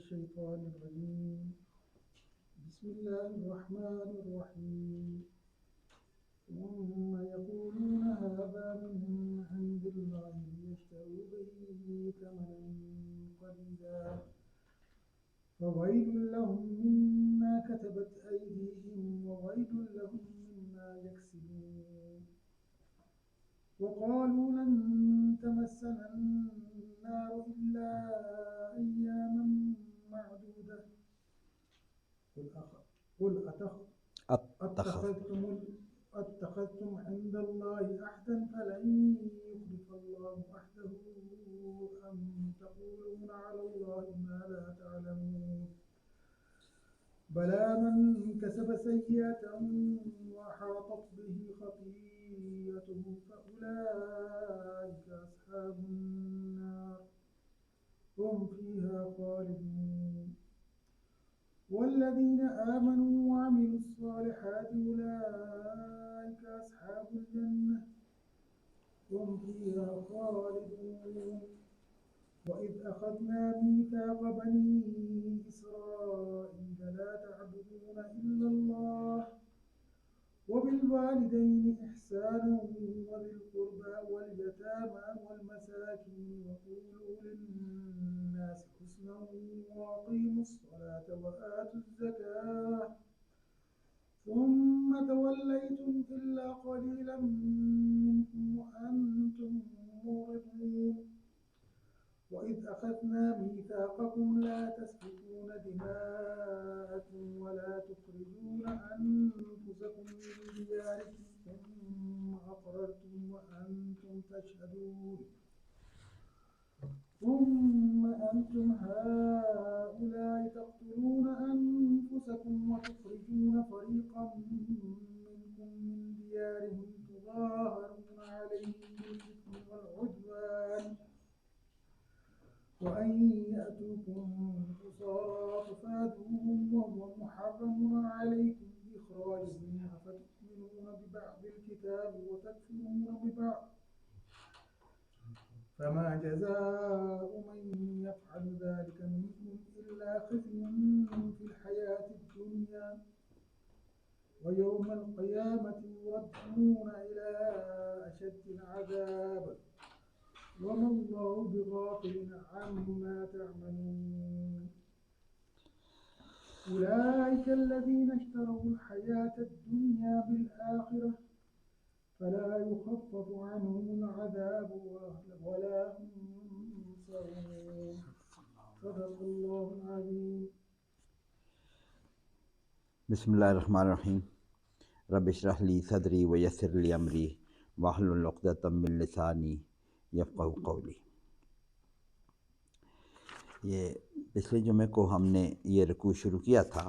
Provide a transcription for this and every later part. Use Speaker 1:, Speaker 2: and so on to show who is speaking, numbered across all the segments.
Speaker 1: الشيطان الرجيم. بسم الله الرحمن الرحيم. ثم يقولون هذا من عند الله ليشتروا به ثمنا قليلا فويل لهم مما كتبت أيديهم وويل لهم مما يكسبون. وقالوا لن تمسنا النار إلا أياما معدودة قل أتخذتم عند الله عهدا فلن يخلف الله عهده أم تقولون على الله ما لا تعلمون. بلى من كسب سيئة وأحاطت به خطيئته فأولئك أصحاب النار هم فيها خالدون. والذين آمنوا وعملوا الصالحات أولئك أصحاب الجنة هم فيها خالدون. وإذ أخذنا ميثاق بني إسرائيل لا تعبدون إلا الله وبالوالدين إحسانا وذي القربى واليتامى والمساكين وقولوا للناس حسنا وأقيموا الصلاة وآتوا الزكاة ثم توليتم إلا قليلا منكم وأنتم معرضون. وإذ أخذنا ميثاقكم لا تسفكون دماءكم ولا تخرجون أنفسكم من دياركم ثم أقررتم وأنتم تشهدون. ثم أنتم هؤلاء تقتلون أنفسكم وتخرجون فريقا منكم من ديارهم تظاهرون عليهم بالإثم والعدوان وأن يأتوكم قصارى تفادوهم وهو محرم عليكم إخراجهم أفتؤمنون ببعض الكتاب وتكفرون ببعض فما جزاء من يفعل ذلك منكم إلا خزي في الحياة الدنيا ويوم القيامة يردون إلى أشد العذاب وما الله بغافل عما تعملون. أولئك الذين اشتروا الحياة الدنيا بالآخرة فلا يخفف عنهم العذاب ولا هم ينصرون. صدق الله العظيم.
Speaker 2: بسم اللہ الرحمن الرحیم. رب اشرح لی صدری ویسر لی امری واحلل عقدۃ من لسانی یفقہوا قولی. یہ پچھلے جمعے کو ہم نے یہ رکوع شروع کیا تھا.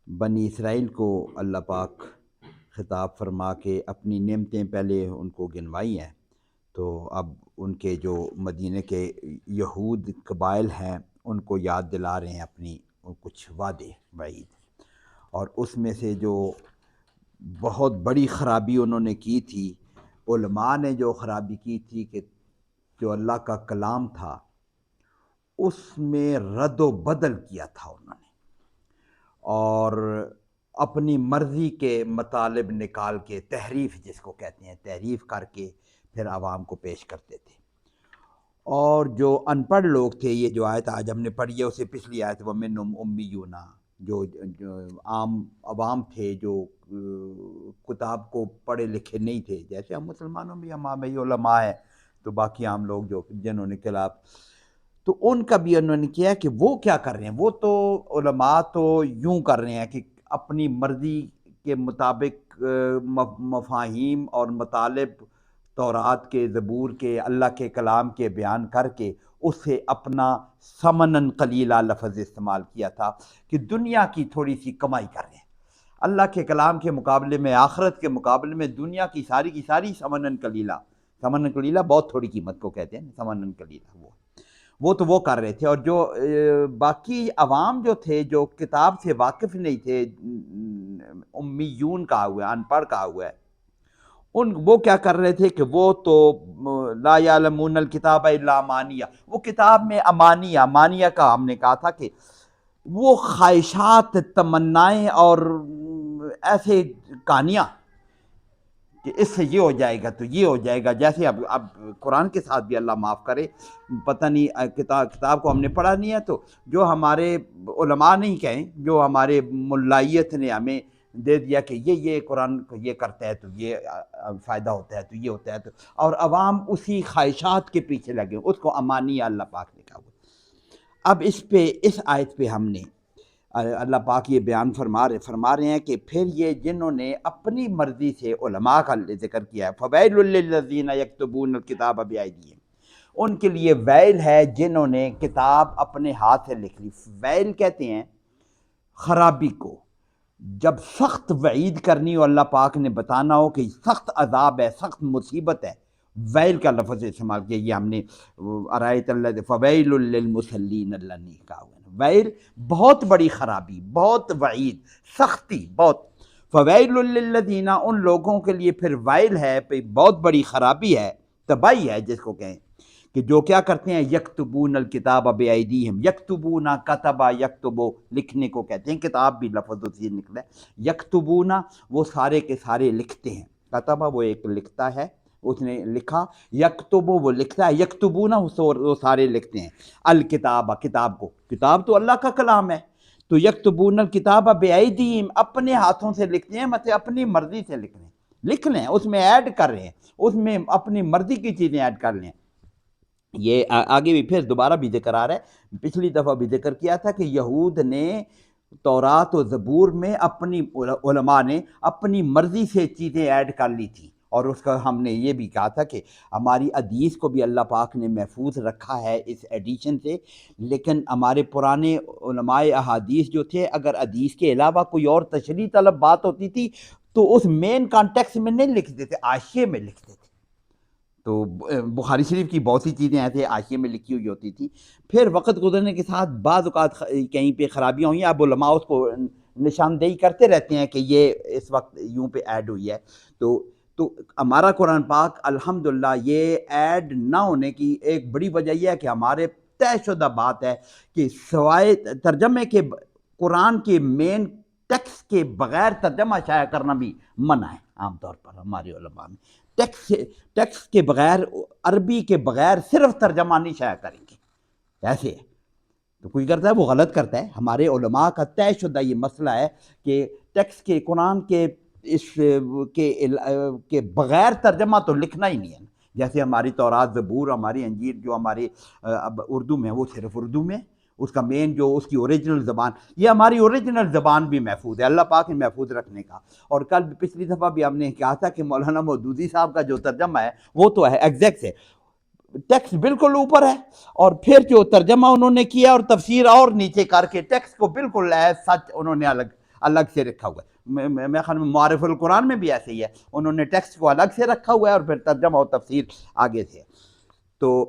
Speaker 2: بنی اسرائیل کو اللہ پاک خطاب فرما کے اپنی نعمتیں پہلے ان کو گنوائی ہیں، تو اب ان کے جو مدینہ کے یہود قبائل ہیں ان کو یاد دلا رہے ہیں اپنی کچھ وعدے وعید. اور اس میں سے جو بہت بڑی خرابی انہوں نے کی تھی، علماء نے جو خرابی کی تھی کہ جو اللہ کا کلام تھا اس میں رد و بدل کیا تھا انہوں نے، اور اپنی مرضی کے مطالب نکال کے تحریف جس کو کہتے ہیں تحریف کر کے پھر عوام کو پیش کرتے تھے. اور جو ان پڑھ لوگ تھے، یہ جو آیت آج ہم نے پڑھی ہے اسے پچھلی آیت وَمِنْهُمْ أُمِّيُّونَ، جو عام عوام تھے جو کتاب کو پڑھے لکھے نہیں تھے، جیسے ہم مسلمانوں میں ہمارے علماء ہیں تو باقی عام لوگ جو جنہوں نے خلاف، تو ان کا بھی انہوں نے کیا کہ وہ کیا کر رہے ہیں. وہ تو علماء تو یوں کر رہے ہیں کہ اپنی مرضی کے مطابق مفاہیم اور مطالب تورات کے، زبور کے، اللہ کے کلام کے بیان کر کے اس سے اپنا ثمناً قلیلہ لفظ استعمال کیا تھا کہ دنیا کی تھوڑی سی کمائی کر رہے ہیں. اللہ کے کلام کے مقابلے میں، آخرت کے مقابلے میں دنیا کی ساری ثمناً قلیلہ، ثمناً قلیلہ بہت تھوڑی قیمت کو کہتے ہیں، ثمناً قلیلہ وہ تو وہ کر رہے تھے. اور جو باقی عوام جو تھے جو کتاب سے واقف نہیں تھے، امیون کہا ہوا ہے، ان پڑھ کہا ہوا ہے، وہ کیا کر رہے تھے کہ وہ تو لا یعلمون الکتاب الا امانیہ، وہ کتاب میں امانیہ کا ہم نے کہا تھا کہ وہ خواہشات، تمنائیں اور ایسے کہانیاں کہ اس سے یہ ہو جائے گا تو یہ ہو جائے گا، جیسے اب قرآن کے ساتھ بھی اللہ معاف کرے، پتہ نہیں کتاب کو ہم نے پڑھا نہیں ہے، تو جو ہمارے علماء نہیں کہیں، جو ہمارے ملائیت نے ہمیں دے دیا کہ یہ قرآن کو یہ کرتا ہے تو یہ فائدہ ہوتا ہے تو یہ ہوتا ہے، تو اور عوام اسی خواہشات کے پیچھے لگے، اس کو امانی اللہ پاک نے کہا ہوا۔ اب اس آیت پہ ہم نے اللہ پاک یہ بیان فرما رہے ہیں کہ پھر یہ جنہوں نے اپنی مرضی سے، علماء کا ذکر کیا ہے، فَوَيْلٌ لِّلَّذِينَ يَكْتُبُونَ الْكِتَابَ بِأَيْدِيهِمْ، ان کے لیے ویل ہے جنہوں نے کتاب اپنے ہاتھ سے لکھ لی۔ ویل کہتے ہیں خرابی کو، جب سخت وعید کرنی ہو، اللہ پاک نے بتانا ہو کہ سخت عذاب ہے، سخت مصیبت ہے، ویل کا لفظ استعمال کیا۔ یہ ہم نے ارایت اللہ فویل للمصلین اللہ نے کہا ہوا ہے، ویل بہت بڑی خرابی، بہت وعید، سختی بہت۔ فویل للذین، ان لوگوں کے لیے پھر ویل ہے، پہ بہت بڑی خرابی ہے، تباہی ہے جس کو کہیں کہ جو کیا کرتے ہیں، یکتبون الکتاب بایدیہم، یکتبون کتبہ یکتبو، لکھنے کو کہتے ہیں، کتاب بھی لفظ اسی سے نکلا ہے، یکتبون وہ سارے کے سارے لکھتے ہیں، کتبہ وہ ایک لکھتا ہے، اس نے لکھا، یکتبو وہ لکھتا ہے، یکتبون وہ سارے لکھتے ہیں، الکتاب کتاب کو، کتاب تو اللہ کا کلام ہے، تو یکتبون الکتاب بایدیہم اپنے ہاتھوں سے لکھتے ہیں، مطلب اپنی مرضی سے لکھ لیں، اس میں ایڈ کر رہے ہیں، اس میں اپنی مرضی کی چیزیں ایڈ کر لیں۔ یہ آگے بھی پھر دوبارہ بھی ذکر آ رہا ہے، پچھلی دفعہ بھی ذکر کیا تھا کہ یہود نے تورات و زبور میں اپنی علماء نے اپنی مرضی سے چیزیں ایڈ کر لی تھیں، اور اس کا ہم نے یہ بھی کہا تھا کہ ہماری حدیث کو بھی اللہ پاک نے محفوظ رکھا ہے اس ایڈیشن سے، لیکن ہمارے پرانے علماء احادیث جو تھے، اگر حدیث کے علاوہ کوئی اور تشریح طلب بات ہوتی تھی تو اس مین کانٹیکس میں نہیں لکھتے تھے، حاشیے میں لکھتے تھے۔ تو بخاری شریف کی بہت سی چیزیں ایسے حاشیے میں لکھی ہوئی ہوتی تھی، پھر وقت گزرنے کے ساتھ بعض اوقات کہیں پہ خرابیاں ہوئی ہیں، اب علماء اس کو نشاندہی کرتے رہتے ہیں کہ یہ اس وقت یوں پہ ایڈ ہوئی ہے، تو ہمارا قرآن پاک الحمدللہ یہ ایڈ نہ ہونے کی ایک بڑی وجہ یہ ہے کہ ہمارے طے شدہ بات ہے کہ سوائے ترجمے کے قرآن کے مین ٹیکسٹ کے بغیر ترجمہ شائع کرنا بھی منع ہے، عام طور پر ہمارے علماء میں ٹیکسٹ کے بغیر، عربی کے بغیر صرف ترجمہ نہیں شائع کریں گے، ایسے ہے۔ تو کوئی کرتا ہے وہ غلط کرتا ہے، ہمارے علماء کا طے شدہ یہ مسئلہ ہے کہ ٹیکسٹ کے قرآن کے اس کے بغیر ترجمہ تو لکھنا ہی نہیں ہے، جیسے ہماری تورات، زبور، ہماری انجیل جو ہمارے اب اردو میں وہ صرف اردو میں، اس کا مین جو اس کی اوریجنل زبان، یہ ہماری اوریجنل زبان بھی محفوظ ہے، اللہ پاک نے محفوظ رکھنے کا۔ اور کل پچھلی دفعہ بھی ہم نے کہا تھا کہ مولانا مودودی صاحب کا جو ترجمہ ہے وہ تو ہے ایگزیکٹ ہے، ٹیکسٹ بالکل اوپر ہے، اور پھر جو ترجمہ انہوں نے کیا اور تفسیر اور نیچے کر کے ٹیکسٹ کو بالکل سچ انہوں نے الگ سے رکھا ہوا ہے۔ میں خیال میں معارف القرآن میں بھی ایسے ہی ہے، انہوں نے ٹیکسٹ کو الگ سے رکھا ہوا ہے اور پھر ترجمہ اور تفسیر آگے سے۔ تو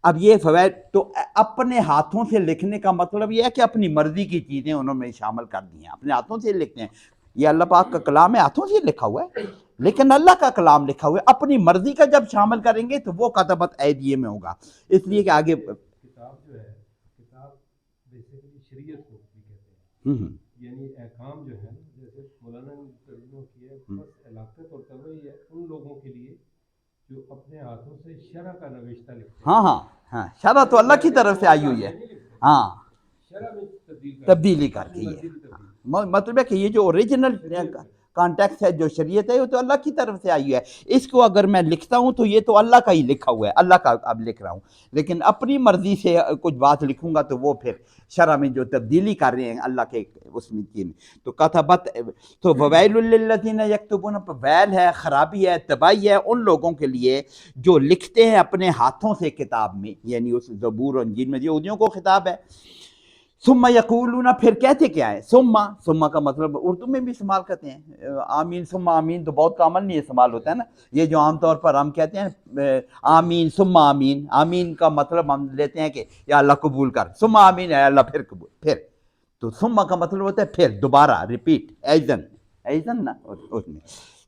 Speaker 2: اب یہ فوائد، تو اپنے ہاتھوں سے لکھنے کا مطلب یہ ہے کہ اپنی مرضی کی چیزیں انہوں نے شامل کر دی ہیں، اپنے ہاتھوں سے لکھتے ہیں، یہ اللہ پاک کا کلام ہے، ہاتھوں سے لکھا ہوا ہے، لیکن اللہ کا کلام لکھا ہوا ہے، اپنی مرضی کا جب شامل کریں گے تو وہ کتبت ایدیہ میں ہوگا، اس لیے کہ آگے
Speaker 3: کتاب جو ہے، کتاب بیسیکلی شریعت کو بھی کہتے ہیں، یعنی احکام جو ہے، جیسے مولانا نے ترجمہ کیا ہے، بس علاقے طور پر وہی ہے ان لوگوں کے لیے جو اپنے ہاتھوں سے شرع کا نوشتہ لکھتے ہیں۔
Speaker 2: ہاں شرع تو اللہ کی طرف سے آئی ہوئی ہے، ہاں
Speaker 3: شرع میں
Speaker 2: تبدیلی کر کے یہ مطلب ہے کہ یہ جو اوریجنل کانٹیکس ہے، جو شریعت ہے، وہ تو اللہ کی طرف سے آئی ہے، اس کو اگر میں لکھتا ہوں تو یہ تو اللہ کا ہی لکھا ہوا ہے، اللہ کا اب لکھ رہا ہوں، لیکن اپنی مرضی سے کچھ بات لکھوں گا تو وہ پھر شرع میں جو تبدیلی کر رہے ہیں اللہ کے اس میں تو کتبت، تو وویل للذین یکتبون، ویل ہے، خرابی ہے، تباہی ہے ان لوگوں کے لیے جو لکھتے ہیں اپنے ہاتھوں سے کتاب میں، یعنی اس زبور اور انجیل میں یہودیوں کو خطاب ہے۔ ثم یقولون، پھر کہتے کیا ہے، ثم کا مطلب اردو میں بھی استعمال کرتے ہیں، آمین ثم آمین تو بہت کامن نہیں استعمال ہوتا ہے نا، یہ جو عام طور پر ہم کہتے ہیں آمین ثم آمین، آمین کا مطلب ہم لیتے ہیں کہ یا اللہ قبول کر، ثم آمین ہے اللہ پھر قبول، پھر تو ثم کا مطلب ہوتا ہے پھر، دوبارہ، ریپیٹ، ایزن نا اس میں،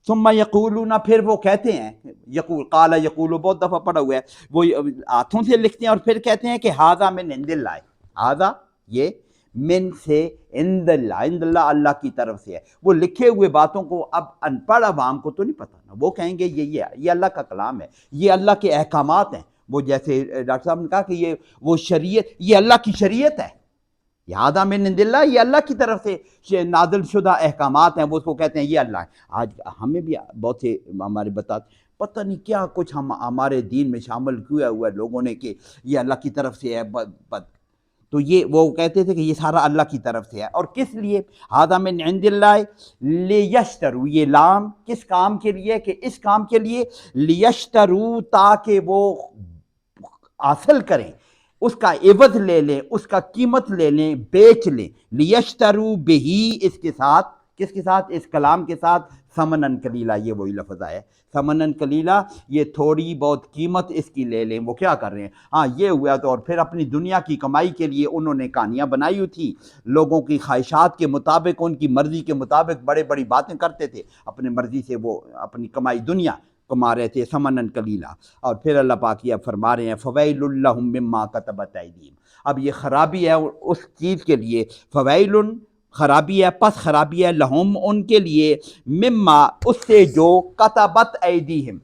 Speaker 2: ثم یقولون، پھر وہ کہتے ہیں، یقول قال یقول بہت دفعہ پڑھا ہوا ہے، وہ ہاتھوں سے لکھتے ہیں اور پھر کہتے ہیں کہ ھذا من عند اللہ، ھذا یہ من سے عند اللہ، عند اللہ اللہ کی طرف سے ہے۔ وہ لکھے ہوئے باتوں کو اب ان پڑھ عوام کو تو نہیں پتہ نا، وہ کہیں گے یہ اللہ کا کلام ہے، یہ اللہ کے احکامات ہیں۔ وہ جیسے ڈاکٹر صاحب نے کہا کہ یہ وہ شریعت، یہ اللہ کی شریعت ہے، ھذا من عند اللہ، یہ اللہ کی طرف سے نازل شدہ احکامات ہیں، وہ اس کو کہتے ہیں یہ اللہ ہے۔ آج ہمیں بھی بہت سے ہمارے بتاتے پتہ نہیں کیا کچھ ہمارے دین میں شامل کیا ہوا ہے لوگوں نے کہ یہ اللہ کی طرف سے ہے، تو یہ وہ کہتے تھے کہ یہ سارا اللہ کی طرف سے ہے۔ اور کس لیے؟ ھذا من عند اللہ لیشتروا، یہ لام کس کام کے لیے؟ کہ اس کام کے لیے لیشتروا، تاکہ وہ حاصل کریں، اس کا عوض لے لیں، اس کا قیمت لے لیں، بیچ لیں، لیشتروا بہی، اس کے ساتھ، کس کے ساتھ؟ اس کلام کے ساتھ، ثمناً قلیلا، یہ وہی لفظ ہے ثمناً قلیلا، یہ تھوڑی بہت قیمت اس کی لے لیں۔ وہ کیا کر رہے ہیں؟ ہاں یہ ہوا تو، اور پھر اپنی دنیا کی کمائی کے لیے انہوں نے کہانیاں بنائی ہوئی تھی، لوگوں کی خواہشات کے مطابق، ان کی مرضی کے مطابق بڑے بڑی باتیں کرتے تھے، اپنی مرضی سے وہ اپنی کمائی دنیا کما رہے تھے، ثمناً قلیلا۔ اور پھر اللہ پاک یہ فرما رہے ہیں فویل لہم مما کتبت ایدیہم، اب یہ خرابی ہے اس چیز کے لیے، فویل خرابی ہے، پس خرابی ہے، لہم ان کے لیے، مما اس سے جو کتبت ایدیہم،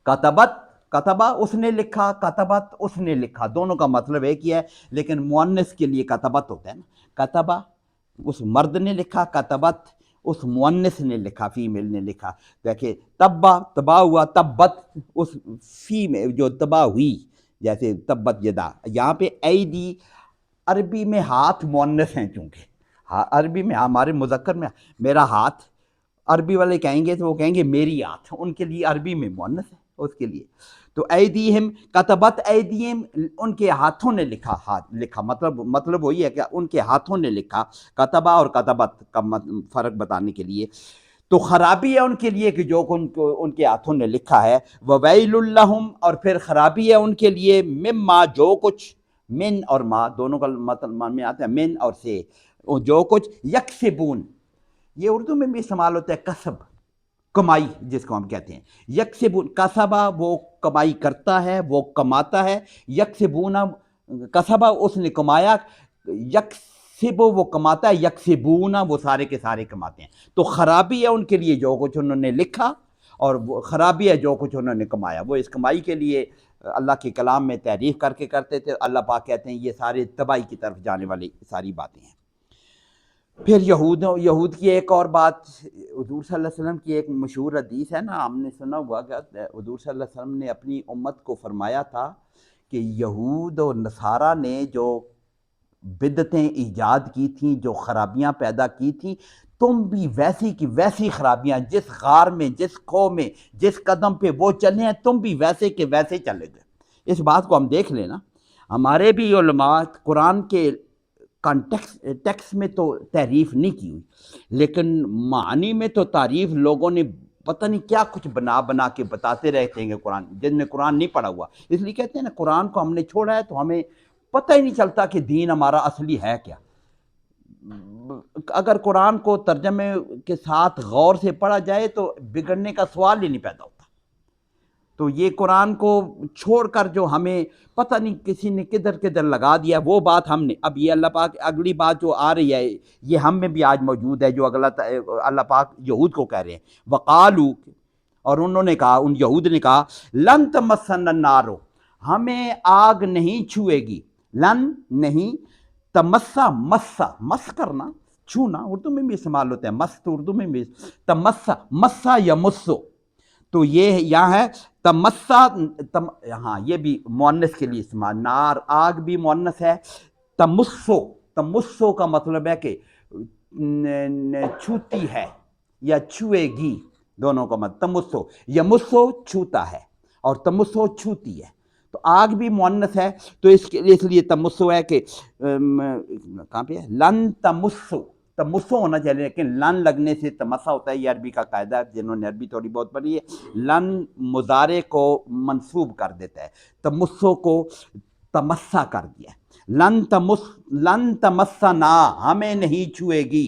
Speaker 2: کتبت، کتبہ اس نے لکھا، کتبت اس نے لکھا، دونوں کا مطلب ایک ہی ہے، لیکن مؤنث کے لیے کتبت ہوتا ہے نا، کتبہ اس مرد نے لکھا، کتبت اس مؤنث نے لکھا، فیمیل نے لکھا۔ دیکھیں تبا تباہ ہوا، تبت اس فی میں جو تباہ ہوئی، جیسے تبت یدا، یہاں پہ ایدی عربی میں ہاتھ مؤنث ہیں چونکہ، عربی میں ہمارے مذکر میں میرا ہاتھ، عربی والے کہیں گے تو وہ کہیں گے میری ہاتھ، ان کے لیے عربی میں مؤنث ہے اس کے لیے۔ تو ایدیہم کتبت ایدیہم، ان کے ہاتھوں نے لکھا، ہاتھ لکھا مطلب وہی ہے کہ ان کے ہاتھوں نے لکھا، کتبہ اور کتبت کا فرق بتانے کے لیے۔ تو خرابی ہے ان کے لیے کہ جو ان کے ہاتھوں نے لکھا ہے، وویل لہم، اور پھر خرابی ہے ان کے لیے، مما جو کچھ، من اور ما دونوں کا مطلب میں آتا ہے، من اور سے، جو کچھ یکسبون، یہ اردو میں بھی استعمال ہوتا ہے، کسب، کمائی جس کو ہم کہتے ہیں، یکسبون، کسبہ وہ کمائی کرتا ہے، وہ کماتا ہے، یکسبون کسبہ اس نے کمایا، یکسب وہ کماتا ہے، یکسبون وہ سارے کے سارے کماتے ہیں۔ تو خرابی ہے ان کے لیے جو کچھ انہوں نے لکھا، اور وہ خرابی ہے جو کچھ انہوں نے کمایا۔ وہ اس کمائی کے لیے اللہ کے کلام میں تعریف کر کے کرتے تھے، اللہ پاک کہتے ہیں یہ سارے تباہی کی طرف جانے والی ساری باتیں ہیں۔ پھر یہود کی ایک اور بات، حضور صلی اللہ علیہ وسلم کی ایک مشہور حدیث ہے نا، ہم نے سنا ہوا کہ حضور صلی اللہ علیہ وسلم نے اپنی امت کو فرمایا تھا کہ یہود اور نصارہ نے جو بدعتیں ایجاد کی تھیں، جو خرابیاں پیدا کی تھیں، تم بھی ویسی کی ویسی خرابیاں، جس غار میں، جس کھو میں، جس قدم پہ وہ چلے ہیں، تم بھی ویسے کے ویسے چلے گئے۔ اس بات کو ہم دیکھ لیں نا، ہمارے بھی علماء قرآن کے ٹیکسٹ میں تو تعریف نہیں کی ہوئی، لیکن معنی میں تو تعریف لوگوں نے پتہ نہیں کیا کچھ بنا کے بتاتے رہتے ہیں، قرآن جن نے قرآن نہیں پڑھا ہوا، اس لیے کہتے ہیں نا قرآن کو ہم نے چھوڑا ہے تو ہمیں پتہ ہی نہیں چلتا کہ دین ہمارا اصلی ہے کیا۔ اگر قرآن کو ترجمے کے ساتھ غور سے پڑھا جائے تو بگڑنے کا سوال ہی نہیں پیدا ہوتا۔ تو یہ قرآن کو چھوڑ کر جو ہمیں پتہ نہیں کسی نے کدھر لگا دیا، وہ بات ہم نے، اب یہ اللہ پاک اگلی بات جو آ رہی ہے یہ ہم میں بھی آج موجود ہے، جو اللہ پاک یہود کو کہہ رہے ہیں، وقالو، اور انہوں نے کہا، ان یہود نے کہا، لن تمسنا النار، ہمیں آگ نہیں چھوئے گی، لن نہیں، تمسا، مس کرنا، چھونا، اردو میں بھی استعمال ہوتا ہے، مس تو اردو میں بھی، تمسا، مسا یا مسو، تو یہ یہاں ہے تمسا، ہاں یہ بھی مؤنث کے لیے استعمال، نار آگ بھی مؤنث ہے، تمسو کا مطلب ہے کہ چھوتی ہے یا چھوئے گی، دونوں کا مطلب، تمسو، یمسو چھوتا ہے اور تمسو چھوتی ہے، تو آگ بھی مؤنث ہے، تو اس لیے تمسو ہے کہ کہاں پہ ہے، لن تمسو ہونا چاہیے، لیکن لن لگنے سے تمسا ہوتا ہے، یہ عربی کا قاعدہ ہے، جنہوں نے عربی تھوڑی بہت پڑھی ہے، لن مضارع کو منصوب کر دیتا ہے، تمسو کو تمسا کر دیا، لن تمسنا، ہمیں نہیں چھوئے گی،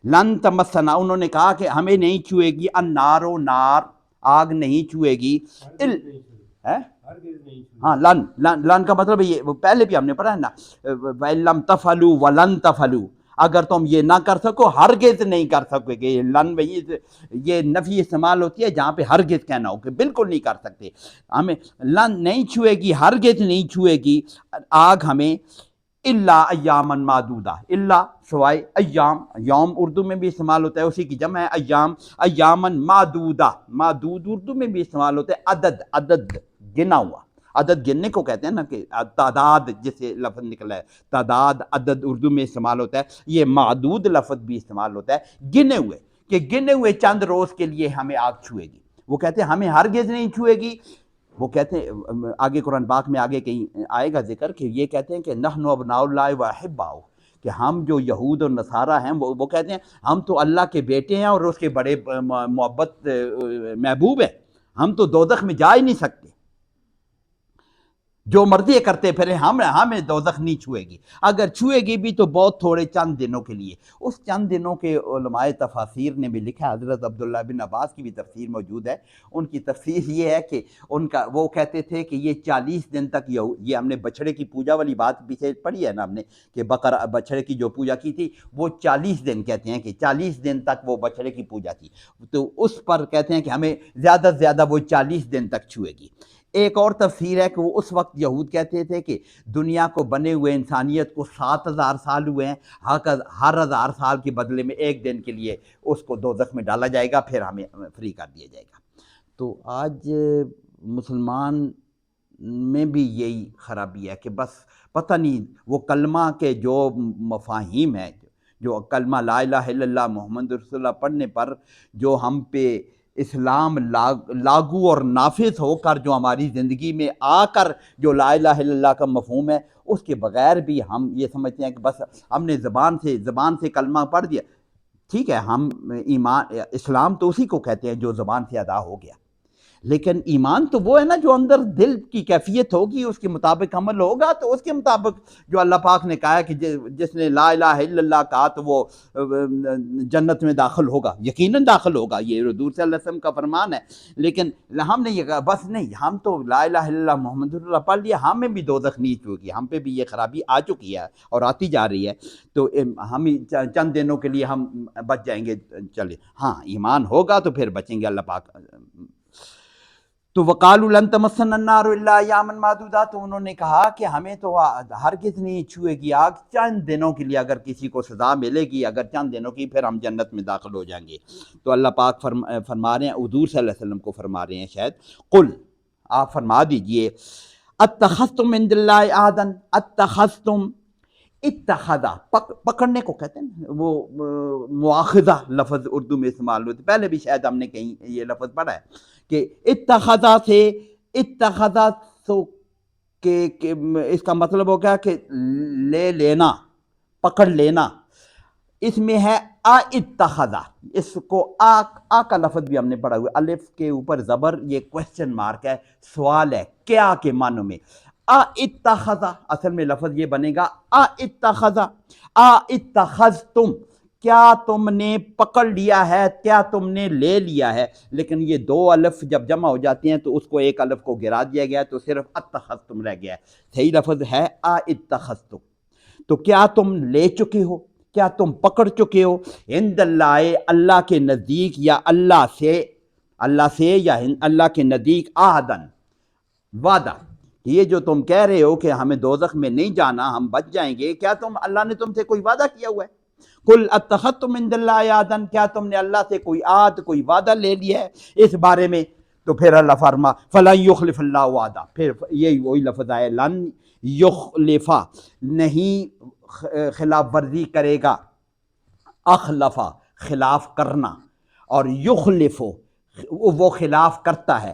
Speaker 2: لن تمسنا، انہوں نے کہا کہ ہمیں نہیں چھوئے گی النار و نار، آگ نہیں چھوئے گی، ہاں لن کا مطلب یہ پہلے بھی ہم نے پڑھا ہے نا، وَإِلَّمْ تَفْعَلُوا وَلَن تَفْعَلُوا، اگر تم یہ نہ کر سکو ہرگز نہیں کر سکو گے. لن یہ نفی استعمال ہوتی ہے جہاں پہ ہرگز کہنا ہو کہ بالکل نہیں کر سکتے. ہمیں لن نہیں چھوئے گی، ہرگز نہیں چھوئے گی آگ ہمیں، الا ایامن معدودہ، الا سوائے ایام، یوم اردو میں بھی استعمال ہوتا ہے، اسی کی جمع ہے ایام، ایامن معدودہ، معدود اردو میں بھی استعمال ہوتا ہے عدد، عدد گنا ہوا، عدد گننے کو کہتے ہیں نا، کہ تعداد جسے لفظ نکلا ہے، تعداد عدد اردو میں استعمال ہوتا ہے. یہ معدود لفظ بھی استعمال ہوتا ہے گنے ہوئے، کہ گنے ہوئے چند روز کے لیے ہمیں آگ چھوئے گی. وہ کہتے ہیں ہمیں ہرگز نہیں چھوئے گی. وہ کہتے ہیں آگے قرآن پاک میں آگے کہیں آئے گا ذکر کہ یہ کہتے ہیں کہ نحن ابناء اللہ و احباؤہ، کہ ہم جو یہود اور نصارہ ہیں وہ کہتے ہیں ہم تو اللہ کے بیٹے ہیں اور اس کے بڑے محبت محبوب ہیں، ہم تو دوزخ میں جا ہی نہیں سکتے، جو مرضی کرتے پھرے، ہمیں دوزخ نہیں چھوئے گی. اگر چھوئے گی بھی تو بہت تھوڑے چند دنوں کے لیے. اس چند دنوں کے علماء تفاسیر نے بھی لکھا، حضرت عبداللہ بن عباس کی بھی تفسیر موجود ہے. ان کی تفسیر یہ ہے کہ وہ کہتے تھے کہ یہ 40 دن تک، یہ ہم نے بچھڑے کی پوجا والی بات پیچھے پڑھی ہے نا ہم نے، کہ بچھڑے کی جو پوجا کی تھی وہ 40 دن کہتے ہیں کہ 40 دن تک وہ بچھڑے کی پوجا تھی، تو اس پر کہتے ہیں کہ ہمیں زیادہ سے زیادہ وہ 40 دن تک چھوئے گی. ایک اور تفسیر ہے کہ وہ اس وقت یہود کہتے تھے کہ دنیا کو بنے ہوئے انسانیت کو 7000 سال ہوئے ہیں، ہر 1000 سال کے بدلے میں ایک دن کے لیے اس کو دوزخ میں ڈالا جائے گا، پھر ہمیں فری کر دیا جائے گا. تو آج مسلمان میں بھی یہی خرابی ہے کہ بس پتہ نہیں وہ کلمہ کے جو مفاہیم ہیں، جو کلمہ لا الہ الا اللہ محمد رسول اللہ پڑھنے پر جو ہم پہ اسلام لاگو اور نافذ ہو کر جو ہماری زندگی میں آ کر جو لا الہ الا اللہ کا مفہوم ہے، اس کے بغیر بھی ہم یہ سمجھتے ہیں کہ بس ہم نے زبان سے کلمہ پڑھ دیا. ٹھیک ہے، ہم اسلام تو اسی کو کہتے ہیں جو زبان سے ادا ہو گیا، لیکن ایمان تو وہ ہے نا جو اندر دل کی کیفیت ہوگی، اس کے مطابق عمل ہوگا، تو اس کے مطابق جو اللہ پاک نے کہا ہے کہ جس نے لا الہ الا اللہ کہا تو وہ جنت میں داخل ہوگا، یقیناً داخل ہوگا، یہ حضور صلی اللہ علیہ وسلم کا فرمان ہے. لیکن ہم نے یہ کہا بس نہیں، ہم تو لا الہ الا اللہ محمد رسول اللہ پڑھ لیا، ہمیں بھی دوزخ نہیں چھوئے، ہم پہ بھی یہ خرابی آ چکی ہے اور آتی جا رہی ہے، تو ہم چند دنوں کے لیے ہم بچ جائیں گے. چلے ہاں ایمان ہوگا تو پھر بچیں گے اللہ پاک. تو وقالوا لن تمسنا النار الا ایاما معدودہ، تو انہوں نے کہا کہ ہمیں تو ہرگز نہیں چھوئے گی آگ چند دنوں کے لیے، اگر کسی کو سزا ملے گی اگر چند دنوں کی، پھر ہم جنت میں داخل ہو جائیں گے. تو اللہ پاک فرما رہے ہیں، حضور صلی اللہ علیہ وسلم کو فرما رہے ہیں شاید، قل آپ فرما دیجئے، اتخذتم عند اللہ عہدا، اتخذتم، اتخذا پکڑنے کو کہتے ہیں، وہ مواخذہ لفظ اردو میں استعمال ہوتے، پہلے بھی شاید ہم نے کہیں یہ لفظ پڑھا ہے کہ اتخذا سے، اتخذا سو کہ اس کا مطلب ہو گیا کہ لے لینا، پکڑ لینا. اس میں ہے اتخذا، اس کو آ کا لفظ بھی ہم نے پڑھا ہوا، الف کے اوپر زبر، یہ کوسچن مارک ہے، سوال ہے، کیا کے معنوں میں. اتخذا اصل میں لفظ یہ بنے گا اتخذا، اتخذتم، کیا تم نے پکڑ لیا ہے، کیا تم نے لے لیا ہے. لیکن یہ دو الف جب جمع ہو جاتی ہیں تو اس کو ایک الف کو گرا دیا گیا تو صرف اتخذتم رہ گیا ہے. صحیح لفظ ہے اتخذتم. تو کیا تم لے چکے ہو، کیا تم پکڑ چکے ہو، عند اللہ، اللہ کے نزدیک، یا اللہ سے یا اللہ کے نزدیک، عہدن، وعدہ. یہ جو تم کہہ رہے ہو کہ ہمیں دوزخ میں نہیں جانا، ہم بچ جائیں گے، کیا اللہ نے تم سے کوئی وعدہ کیا ہوا ہے؟ قل اتخذتم عند اللہ عہدا، کیا تم نے اللہ سے کوئی عہد، کوئی وعدہ لے لیا ہے اس بارے میں؟ تو پھر اللہ فرما فلن یخلف اللہ وعدہ، پھر یہی وہی لفظ آئے، لن یخلفا، نہیں خلاف ورزی کرے گا، اخلفا خلاف کرنا، اور یخلفو وہ خلاف کرتا ہے.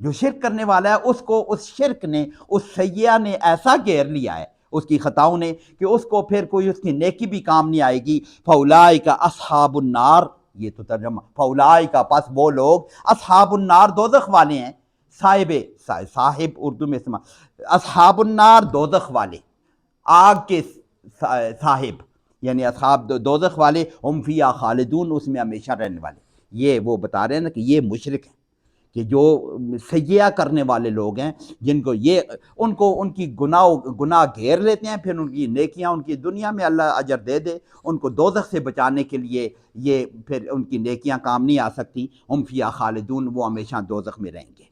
Speaker 2: جو شرک کرنے والا ہے اس کو اس شرک نے، اس سیئہ نے ایسا گھیر لیا ہے اس کی خطاؤں نے کہ اس کو پھر کوئی اس کی نیکی بھی کام نہیں آئے گی۔ فَأُولَٰئِکَ أَصْحَابُ النَّارِ، یہ تو ترجمہ فَأُولَٰئِکَ، پس وہ لوگ، اصحاب النار دوزخ والے ہیں، صاحب اردو میں اسمع، اصحاب النار دوزخ والے، آگ کے صاحب یعنی اصحاب دوزخ والے، ہم فیہا خالدون، اس میں ہمیشہ رہنے والے۔ یہ وہ بتا رہے ہیں نا کہ یہ مشرک ہیں، کہ جو سیئہ کرنے والے لوگ ہیں، جن کو یہ ان کی گناہ گھیر لیتے ہیں، پھر ان کی نیکیاں ان کی دنیا میں اللہ اجر دے دے، ان کو دوزخ سے بچانے کے لیے یہ پھر ان کی نیکیاں کام نہیں آ سکتی، ہم فیہا خالدون، وہ ہمیشہ دوزخ میں رہیں گے۔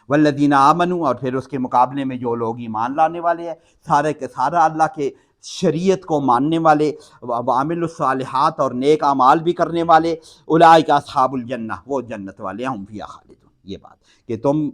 Speaker 2: والذین آمنوا، اور پھر اس کے مقابلے میں جو لوگ ایمان لانے والے ہیں، سارے کے سارا اللہ کے شریعت کو ماننے والے، وعاملوا الصالحات، اور نیک اعمال بھی کرنے والے، اولئک اصحاب الجنہ، وہ جنت والے ہیں، ہم فیہا خالدون۔ یہ بات کہ تم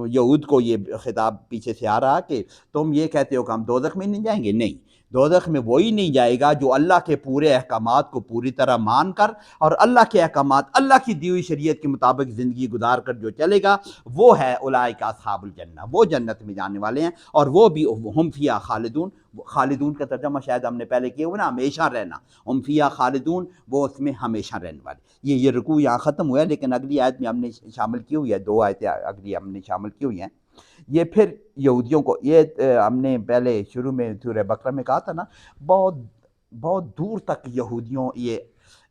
Speaker 2: یہود کو یہ خطاب پیچھے سے آ رہا کہ تم یہ کہتے ہو کہ ہم دوزخ میں نہیں جائیں گے، نہیں، دوزخ میں وہی نہیں جائے گا جو اللہ کے پورے احکامات کو پوری طرح مان کر اور اللہ کے احکامات، اللہ کی دی ہوئی شریعت کے مطابق زندگی گزار کر جو چلے گا، وہ ہے اولئک اصحاب الجنہ، وہ جنت میں جانے والے ہیں، اور وہ بھی ہم فیہا خالدون۔ خالدون کا ترجمہ شاید ہم نے پہلے کیا ہوا نا، ہمیشہ رہنا، ہم فیہا خالدون، وہ اس میں ہمیشہ رہنے والے۔ یہ رکوع یہاں ختم ہوا ہے، لیکن اگلی آیت میں ہم نے شامل کی ہوئی ہے، 2 آیتیں اگلی ہم نے شامل کی ہوئی ہیں۔ یہ پھر یہودیوں کو، یہ ہم نے پہلے شروع میں سورہ بقرہ میں کہا تھا نا، بہت بہت دور تک یہودیوں، یہ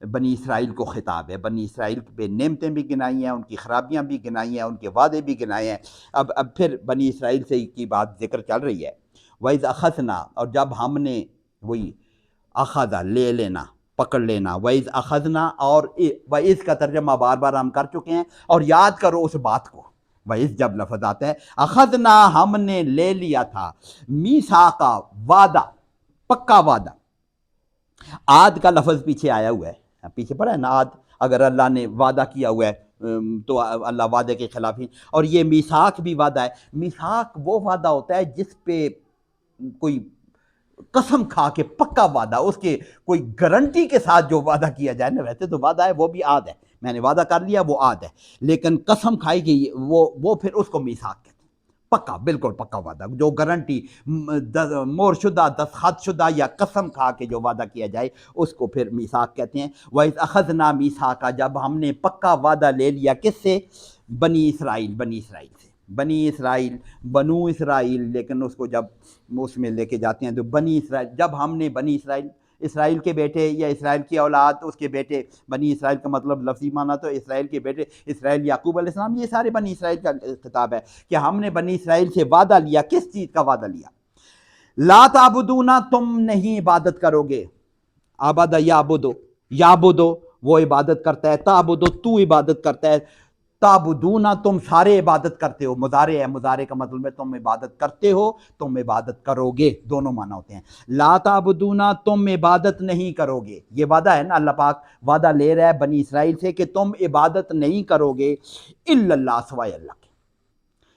Speaker 2: بنی اسرائیل کو خطاب ہے، بنی اسرائیل پہ نعمتیں بھی گنائی ہیں، ان کی خرابیاں بھی گنائی ہیں، ان کے وعدے بھی گنائے ہیں۔ اب پھر بنی اسرائیل سے کی بات ذکر چل رہی ہے۔ وَإِذْ أَخَذْنَا، اور جب ہم نے، وہی اخذا لے لینا، پکڑ لینا، وَإِذْ أَخَذْنَا، اور وَإِذْ کا ترجمہ بار بار ہم کر چکے ہیں، اور یاد کرو اس بات کو، وَإِذْ جب لفظ آتا ہے، اخذنا، ہم نے لے لیا تھا، میثاقا، وعدہ، پکا وعدہ۔ عاد کا لفظ پیچھے آیا ہوا ہے، پیچھے پڑھا ہے نا، عاد اگر اللہ نے وعدہ کیا ہوا ہے تو اللہ وعدے کے خلاف ہی، اور یہ میثاق بھی وعدہ ہے۔ میثاق وہ وعدہ ہوتا ہے جس پہ کوئی قسم کھا کے پکا وعدہ، اس کے کوئی گارنٹی کے ساتھ جو وعدہ کیا جائے نا، ویسے تو وعدہ ہے وہ بھی عاد ہے، میں نے وعدہ کر لیا وہ عاد ہے، لیکن قسم کھائی گئی وہ پھر اس کو میثاق کہتے ہیں، پکا، بالکل پکا وعدہ، جو گارنٹی مور شدہ، دستخط شدہ یا قسم کھا کے جو وعدہ کیا جائے اس کو پھر میثاق کہتے ہیں۔ وَإِذْ أَخَذْنَا مِيثَاقًا، جب ہم نے پکا وعدہ لے لیا، کس سے؟ بنی اسرائیل سے، بنی اسرائیل، بنو اسرائیل، لیکن اس کو جب اس میں لے کے جاتے ہیں تو بنی اسرائیل، جب ہم نے بنی اسرائیل کے بیٹے یا اسرائیل کی اولاد، اس کے بیٹے، بنی اسرائیل کا مطلب لفظی معنی تو اسرائیل کے بیٹے، اسرائیل یعقوب علیہ السلام، یہ سارے بنی اسرائیل کا خطاب ہے کہ ہم نے بنی اسرائیل سے وعدہ لیا، کس چیز کا وعدہ لیا؟ لا تعبدون، تم نہیں عبادت کرو گے، عبد یعبدو، وہ عبادت کرتا ہے، تعبدو، تو عبادت کرتا ہے، تعبدون، تم سارے عبادت کرتے ہو، مضارع ہے، مضارع کا مطلب ہے تم عبادت کرتے ہو، تم عبادت کرو گے، دونوں معنی ہوتے ہیں۔ لا تعبدون، تم عبادت نہیں کرو گے، یہ وعدہ ہے نا، اللہ پاک وعدہ لے رہا ہے بنی اسرائیل سے کہ تم عبادت نہیں کرو گے، الا اللہ، سوائے اللہ کے۔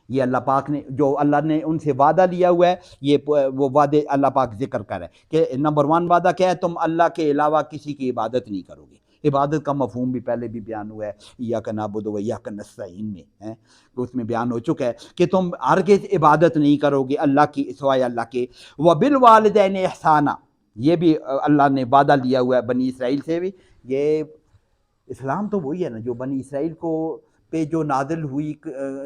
Speaker 2: یہ اللہ پاک نے، جو اللہ نے ان سے وعدہ لیا ہوا ہے، یہ وہ وعدے اللہ پاک ذکر کر رہا ہے کہ نمبر 1 وعدہ کیا ہے؟ تم اللہ کے علاوہ کسی کی عبادت نہیں کرو گے۔ عبادت کا مفہوم بھی پہلے بھی بیان ہوا ہے، ایاک نعبد و ایاک نستعین میں، اس میں بیان ہو چکا ہے کہ تم ہرگز عبادت نہیں کرو گے اللہ کی سوائے اللہ کے۔ وبالوالدین احسانا، یہ بھی اللہ نے وعدہ لیا ہوا ہے بنی اسرائیل سے بھی۔ یہ اسلام تو وہی ہے نا جو بنی اسرائیل کو پہ جو نازل ہوئی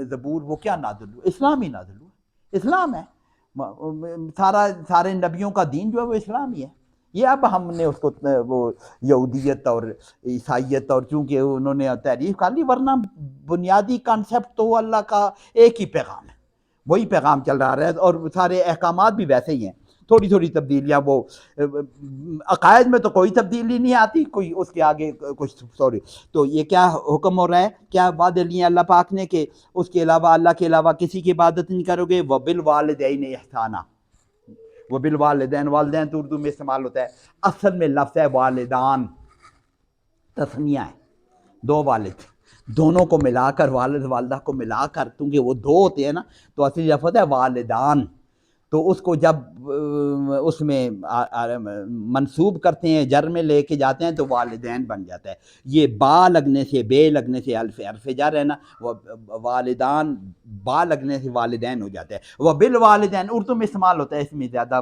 Speaker 2: زبور، وہ کیا نازل ہوا؟ اسلام ہی نازل ہوا، اسلام ہے، سارے نبیوں کا دین جو ہے وہ اسلام ہی ہے۔ یہ اب ہم نے اس کو وہ یہودیت اور عیسائیت، اور چونکہ انہوں نے تعریف کر لی، ورنہ بنیادی کانسیپٹ تو اللہ کا ایک ہی پیغام ہے، وہی پیغام چل رہا ہے، اور سارے احکامات بھی ویسے ہی ہیں، تھوڑی تھوڑی تبدیلیاں، وہ عقائد میں تو کوئی تبدیلی نہیں آتی، کوئی اس کے آگے کچھ تو یہ کیا حکم ہو رہا ہے، کیا وعدے لیے اللہ پاک نے کہ اس کے علاوہ، اللہ کے علاوہ کسی کی عبادت نہیں کرو گے۔ وبالوالدین احسانا، وبالوالدین، والدین تو اردو میں استعمال ہوتا ہے، اصل میں لفظ ہے والدان، تثنیہ ہے، 2 والد، دونوں کو ملا کر، والد والدہ کو ملا کر، کیونکہ وہ 2 ہوتے ہیں نا، تو اصلی لفظ ہے والدان۔ تو اس کو جب اس میں منسوب کرتے ہیں، جر میں لے کے جاتے ہیں تو والدین بن جاتا ہے۔ یہ با لگنے سے، بے لگنے سے، حرف جر ہے نا، والدان، با لگنے سے والدین ہو جاتا ہے۔ وبالوالدین اردو میں استعمال ہوتا ہے اس میں زیادہ،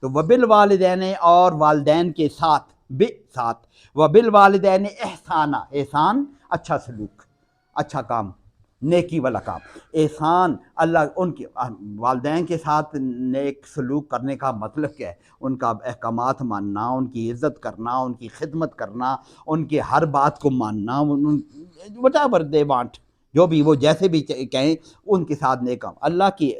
Speaker 2: تو وبالوالدین اور والدین کے ساتھ، بے ساتھ، وبالوالدین احسانہ، احسان اچھا سلوک، اچھا کام، نیکی والا کام، احسان اللہ ان کے والدین کے ساتھ نیک سلوک کرنے کا مطلب کیا ہے؟ ان کا احکامات ماننا، ان کی عزت کرنا، ان کی خدمت کرنا، ان کے ہر بات کو ماننا، whatever they want، جو بھی وہ جیسے بھی کہیں ان کے ساتھ نیک کام۔ اللہ کی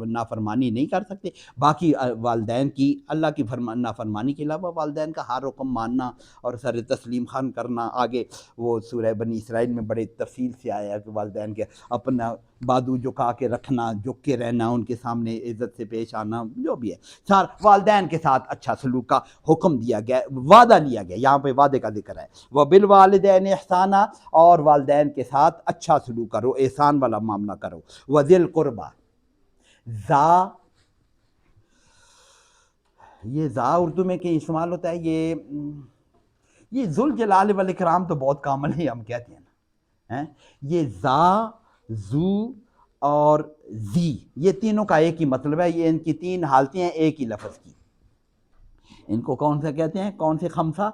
Speaker 2: نافرمانی نہیں کر سکتے، باقی والدین کی، اللہ کی نافرمانی کے علاوہ والدین کا ہر حکم ماننا اور سر تسلیم خان کرنا۔ آگے وہ سورہ بنی اسرائیل میں بڑے تفصیل سے آیا کہ والدین کے اپنا بادو جھکا کے رکھنا، جھک کے رہنا، ان کے سامنے عزت سے پیش آنا، جو بھی ہے سار والدین کے ساتھ اچھا سلوک کا حکم دیا گیا، وعدہ لیا گیا، یہاں پہ وعدے کا ذکر ہے۔ وبالوالدین احسانہ، اور والدین کے ساتھ اچھا سلوک کرو، احسان والا معاملہ کرو۔ وذی القربہ، یہ ذا اردو میں کہیں استعمال ہوتا ہے، یہ ذوالجلال والاکرام تو بہت کامن ہے، ہم کہتے ہیں نا، یہ ذا، ذو اور ذی، یہ تینوں کا ایک ہی مطلب ہے، یہ ان کی تین حالتیں ہیں ایک ہی لفظ کی۔ ان کو کون سا کہتے ہیں؟ کون سے خمسہ؟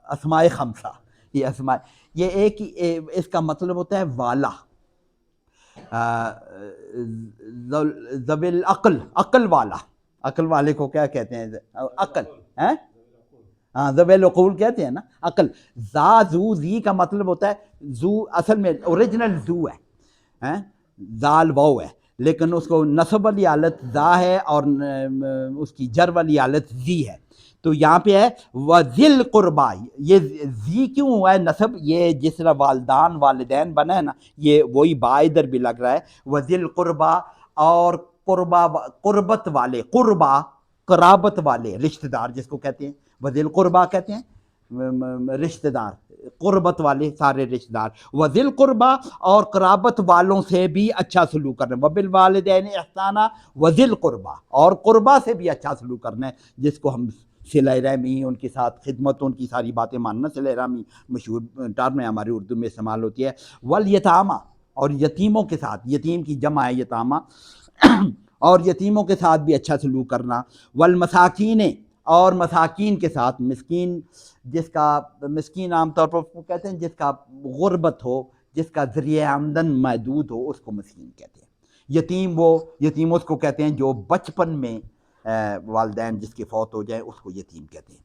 Speaker 2: اسماء خمسہ، یہ اسماء، یہ ایک ہی، اس کا مطلب ہوتا ہے والا، ذوی العقل، عقل والا، عقل والے کو کیا کہتے ہیں؟ عقل، ہاں ذوی العقول کہتے ہیں نا، عقل۔ ذا، ذو، ذی کا مطلب ہوتا ہے، ذو اصل میں اوریجنل ذو ہے، ذال واو ہے، لیکن اس کو نصب والی حالت ذا ہے اور اس کی جر والی حالت ذی ہے۔ تو یہاں پہ ہے وذی القربہ، یہ ذی کیوں ہوا ہے نصب؟ یہ جس طرح والدان والدین بنا ہے نا، یہ وہی با ادھر بھی لگ رہا ہے، وذی القربہ، اور قربہ، قربت والے، قربہ قرابت والے، رشتہ دار جس کو کہتے ہیں، وذی القربہ کہتے ہیں رشتہ دار، قربت والے سارے رشتہ دار۔ وذی القربہ، اور قرابت والوں سے بھی اچھا سلوک کرنا، وبالوالدین احسانہ، وذی القربہ، اور قربہ سے بھی اچھا سلوک کرنا ہے، جس کو ہم صلہ رحمی، ان کے ساتھ خدمت، ان کی ساری باتیں ماننا، صلہ رحمی مشہور ٹرم ہے، ہماری اردو میں استعمال ہوتی ہے۔ والیتامہ، اور یتیموں کے ساتھ، یتیم کی جمع ہے یتامہ، اور یتیموں کے ساتھ بھی اچھا سلوک کرنا۔ والمساکین، اور مساکین کے ساتھ، مسکین جس کا، مسکین عام طور پر کہتے ہیں جس کا غربت ہو، جس کا ذریعہ آمدن محدود ہو، اس کو مسکین کہتے ہیں۔ یتیم، وہ یتیم اس کو کہتے ہیں جو بچپن میں والدین جس کے فوت ہو جائیں، اس کو یتیم کہتے ہیں۔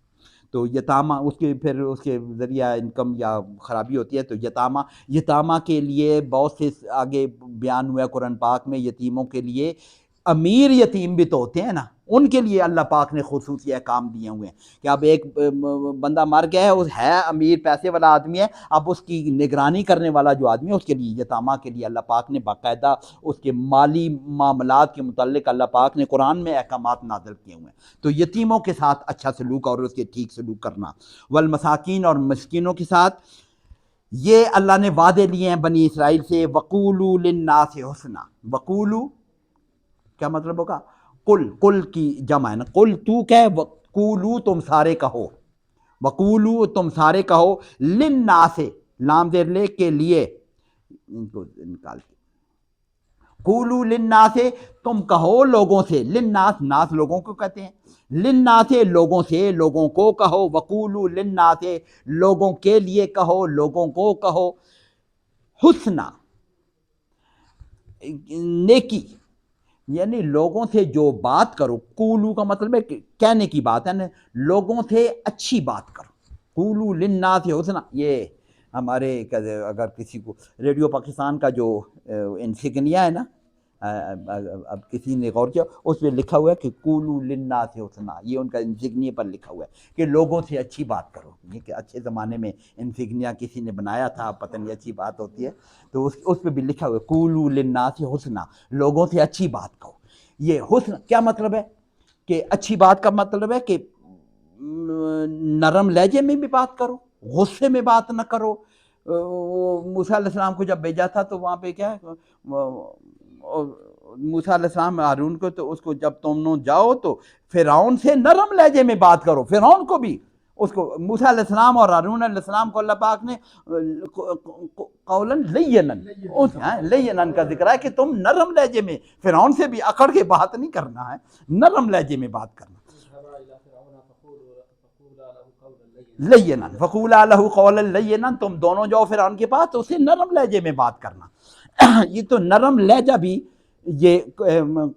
Speaker 2: تو یتامہ، اس کے پھر اس کے ذریعہ انکم یا خرابی ہوتی ہے تو یتامہ کے لیے بہت سے آگے بیان ہوا ہے قرآن پاک میں، یتیموں کے لیے امیر یتیم بھی تو ہوتے ہیں نا، ان کے لیے اللہ پاک نے خصوصی احکام دیے ہوئے ہیں کہ اب ایک بندہ مر گیا ہے امیر پیسے والا آدمی ہے، اب اس کی نگرانی کرنے والا جو آدمی ہے، اس کے لیے، یتامہ کے لیے اللہ پاک نے باقاعدہ اس کے مالی معاملات کے متعلق اللہ پاک نے قرآن میں احکامات نازل کیے ہوئے ہیں۔ تو یتیموں کے ساتھ اچھا سلوک اور اس کے ٹھیک سلوک کرنا۔ والمساکین، اور مسکینوں کے ساتھ، یہ اللہ نے وعدے لیے ہیں بنی اسرائیل سے۔ وقولوا للناس حسنا، وقولوا کیا مطلب ہوگا؟ قل کی جمع ہے نا، قل تو کہ، وقولو تم سارے کہو، وقولو تم سارے کہو، للناس، لام زیر لے کے لیے، ان کو نکال کے، قولو للناس، تم کہو لوگوں سے، للناس، ناس لوگوں کو کہتے ہیں، للناس لوگوں سے، لوگوں کو کہو، وقولو للناس لوگوں کے لیے کہو، لوگوں کو کہو، حسنا نیکی، یعنی لوگوں سے جو بات کرو، قولو کا مطلب ہے کہنے کی بات ہے نا، لوگوں سے اچھی بات کرو، قولو للناس حسنا۔ یہ ہمارے اگر کسی کو ریڈیو پاکستان کا جو انسگنیا ہے نا، اب کسی نے غور کیا، اس میں لکھا ہوا ہے کہ قولو للناس حسنا، یہ ان کا انسگنیا پر لکھا ہوا ہے کہ لوگوں سے اچھی بات کرو۔ یہ کہ اچھے زمانے میں انسگنیا کسی نے بنایا تھا، پتہ نہیں اچھی بات ہوتی ہے تو اس پہ بھی لکھا ہوا ہے قولو للناس حسنا، لوگوں سے اچھی بات کہو۔ یہ حسن کیا مطلب ہے؟ کہ اچھی بات کا مطلب ہے کہ نرم لہجے میں بھی بات کرو، غصے میں بات نہ کرو۔ موسیٰ علیہ السلام کو جب بھیجا تھا تو وہاں پہ کیا ہے، موسیٰ علیہ السلام ہارون کو تو اس کو جب تم جاؤ تو فرعون سے نرم لہجے میں بات کرو. فرعون کو بھی اس کو موسیٰ علیہ السلام اور ہارون علیہ السلام کو اللہ پاک نے قولاً لینا کا ذکر ہے کہ تم نرم لہجے میں فرعون سے بھی اکڑ کے بات نہیں کرنا ہے, نرم لہجے میں بات کرنا. لینا فقولا لہ قولا لینا, تم دونوں جاؤ فرعون کے پاس تو اسے نرم لہجے میں بات کرنا. یہ تو نرم لہجہ بھی یہ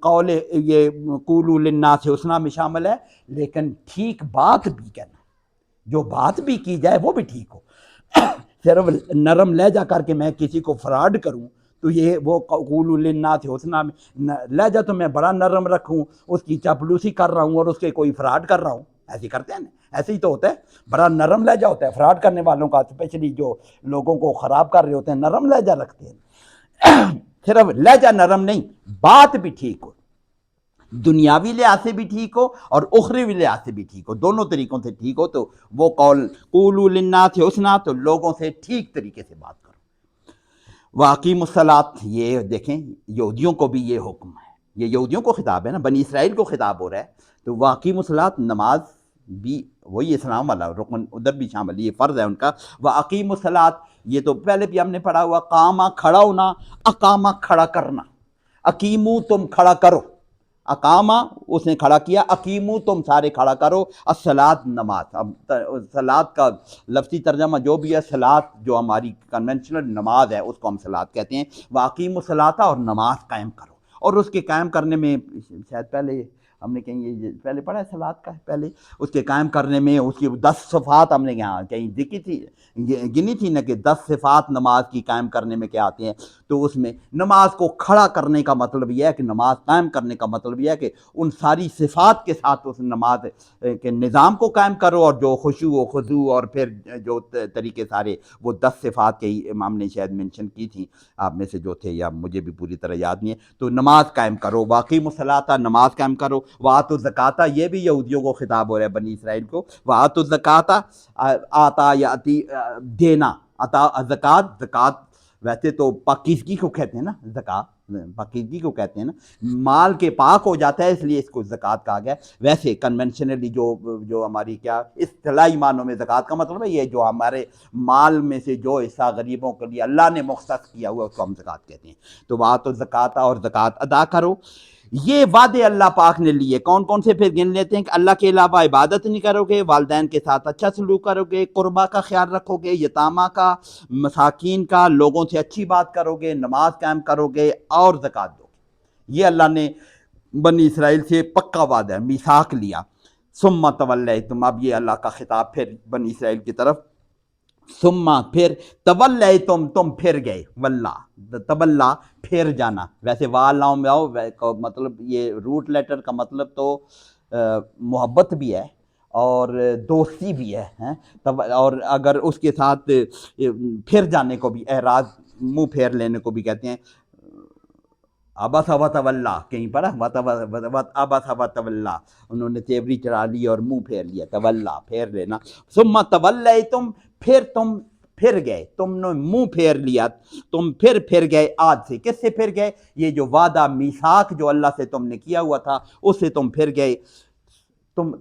Speaker 2: قول یہ قولوا للناس حسنا میں شامل ہے, لیکن ٹھیک بات بھی کہنا, جو بات بھی کی جائے وہ بھی ٹھیک ہو. صرف نرم لہجہ کر کے میں کسی کو فراڈ کروں تو یہ وہ قولوا للناس حسنا میں لہجہ تو میں بڑا نرم رکھوں, اس کی چاپلوسی کر رہا ہوں اور اس کے کوئی فراڈ کر رہا ہوں, ایسے کرتے ہیں نا, ایسے ہی تو ہوتا ہے. بڑا نرم لہجہ ہوتا ہے فراڈ کرنے والوں کا, اسپیشلی جو لوگوں کو خراب کر رہے ہوتے ہیں نرم لہجہ رکھتے ہیں. صرف لہجہ نرم نہیں, بات بھی ٹھیک ہو, دنیاوی لحاظ سے بھی ٹھیک ہو اور اخروی لحاظ سے بھی ٹھیک ہو, دونوں طریقوں سے ٹھیک ہو, تو وہ قول قولوا للناس حسنا, تو لوگوں سے ٹھیک طریقے سے بات کرو. واقیموا الصلاۃ, یہ دیکھیں یہودیوں کو بھی یہ حکم ہے, یہ یہودیوں کو خطاب ہے نا, بنی اسرائیل کو خطاب ہو رہا ہے. تو واقیموا الصلاۃ, نماز بھی وہی اسلام والا رکن ادھر بھی شامل, یہ فرض ہے ان کا. واقیموا الصلاۃ, یہ تو پہلے بھی ہم نے پڑھا ہوا, قامہ کھڑا ہونا, اقامہ کھڑا کرنا. اقیمو تم کھڑا کرو, اقامہ اس نے کھڑا کیا, اقیمو تم سارے کھڑا کرو, الصلاۃ نماز. اب صلاۃ کا لفظی ترجمہ جو بھی ہے, صلاۃ جو ہماری کنونشنل نماز ہے اس کو ہم صلاۃ کہتے ہیں. واقیموا الصلاۃ, اور نماز قائم کرو. اور اس کے قائم کرنے میں شاید پہلے ہم نے کہیں یہ پہلے پڑھا ہے صلاۃ کا, پہلے اس کے قائم کرنے میں اس کی 10 صفات ہم نے یہاں کہیں ذکر تھی, گنی تھی نا, کہ 10 صفات نماز کی قائم کرنے میں کیا آتے ہیں. تو اس میں نماز کو کھڑا کرنے کا مطلب یہ ہے کہ نماز قائم کرنے کا مطلب یہ ہے کہ ان ساری صفات کے ساتھ اس نماز کے نظام کو قائم کرو, اور جو خشوع و خضوع اور پھر جو طریقے سارے وہ 10 صفات کے امام نے شاید مینشن کی تھیں آپ میں سے جو تھے, یا مجھے بھی پوری طرح یاد نہیں ہے. تو نماز قائم کرو, واقیموا الصلاۃ, نماز قائم کرو. وآتوا الزکوٰۃ, یہ بھی یہودیوں کو خطاب ہو رہا ہے, بنی اسرائیل کو. وآتوا الزکوٰۃ, آتا یاتی دینا, عطا زکوٰۃ, زکوٰۃ ویسے تو پاکیزگی کو کہتے ہیں نا, زکوٰۃ پاکیزگی کو کہتے ہیں نا, مال کے پاک ہو جاتا ہے اس لیے اس کو زکوٰۃ کہا گیا. ویسے کنونشنلی جو ہماری کیا اصطلاحی معنوں میں زکوٰۃ کا مطلب ہے یہ جو ہمارے مال میں سے جو حصہ غریبوں کے لیے اللہ نے مختص کیا ہوا اس کو ہم زکوٰۃ کہتے ہیں. تو وآتوا الزکوٰۃ, اور زکوٰۃ ادا کرو. یہ وعدے اللہ پاک نے لیے, کون کون سے پھر گن لیتے ہیں, کہ اللہ کے علاوہ عبادت نہیں کرو گے, والدین کے ساتھ اچھا سلوک کرو گے, قربا کا خیال رکھو گے, یتامہ کا, مساکین کا, لوگوں سے اچھی بات کرو گے, نماز قائم کرو گے, اور زکوٰۃ دو گے. یہ اللہ نے بنی اسرائیل سے پکا وعدہ ہے, میثاق لیا. ثم تولیتم, اب یہ اللہ کا خطاب پھر بنی اسرائیل کی طرف. ثم, پھر, تولیتم, تم پھر گئے, واللہ تولا پھر جانا. ویسے والاؤں میں آؤ مطلب یہ روٹ لیٹر کا مطلب تو محبت بھی ہے اور دوستی بھی ہے, اور اگر اس کے ساتھ پھر جانے کو بھی, اعراض منہ پھیر لینے کو بھی کہتے ہیں. عبس و تولا, کہیں پڑھا عبس و تولا, انہوں نے تیوری چڑھا لی اور منہ پھیر لیا, تولا پھیر لینا. ثم تولیتم, پھر تم پھر گئے, تم نے منہ پھیر لیا, تم پھر گئے. آج سے کس سے پھر گئے, یہ جو وعدہ میثاق جو اللہ سے تم نے کیا ہوا تھا اس سے تم پھر گئے. تم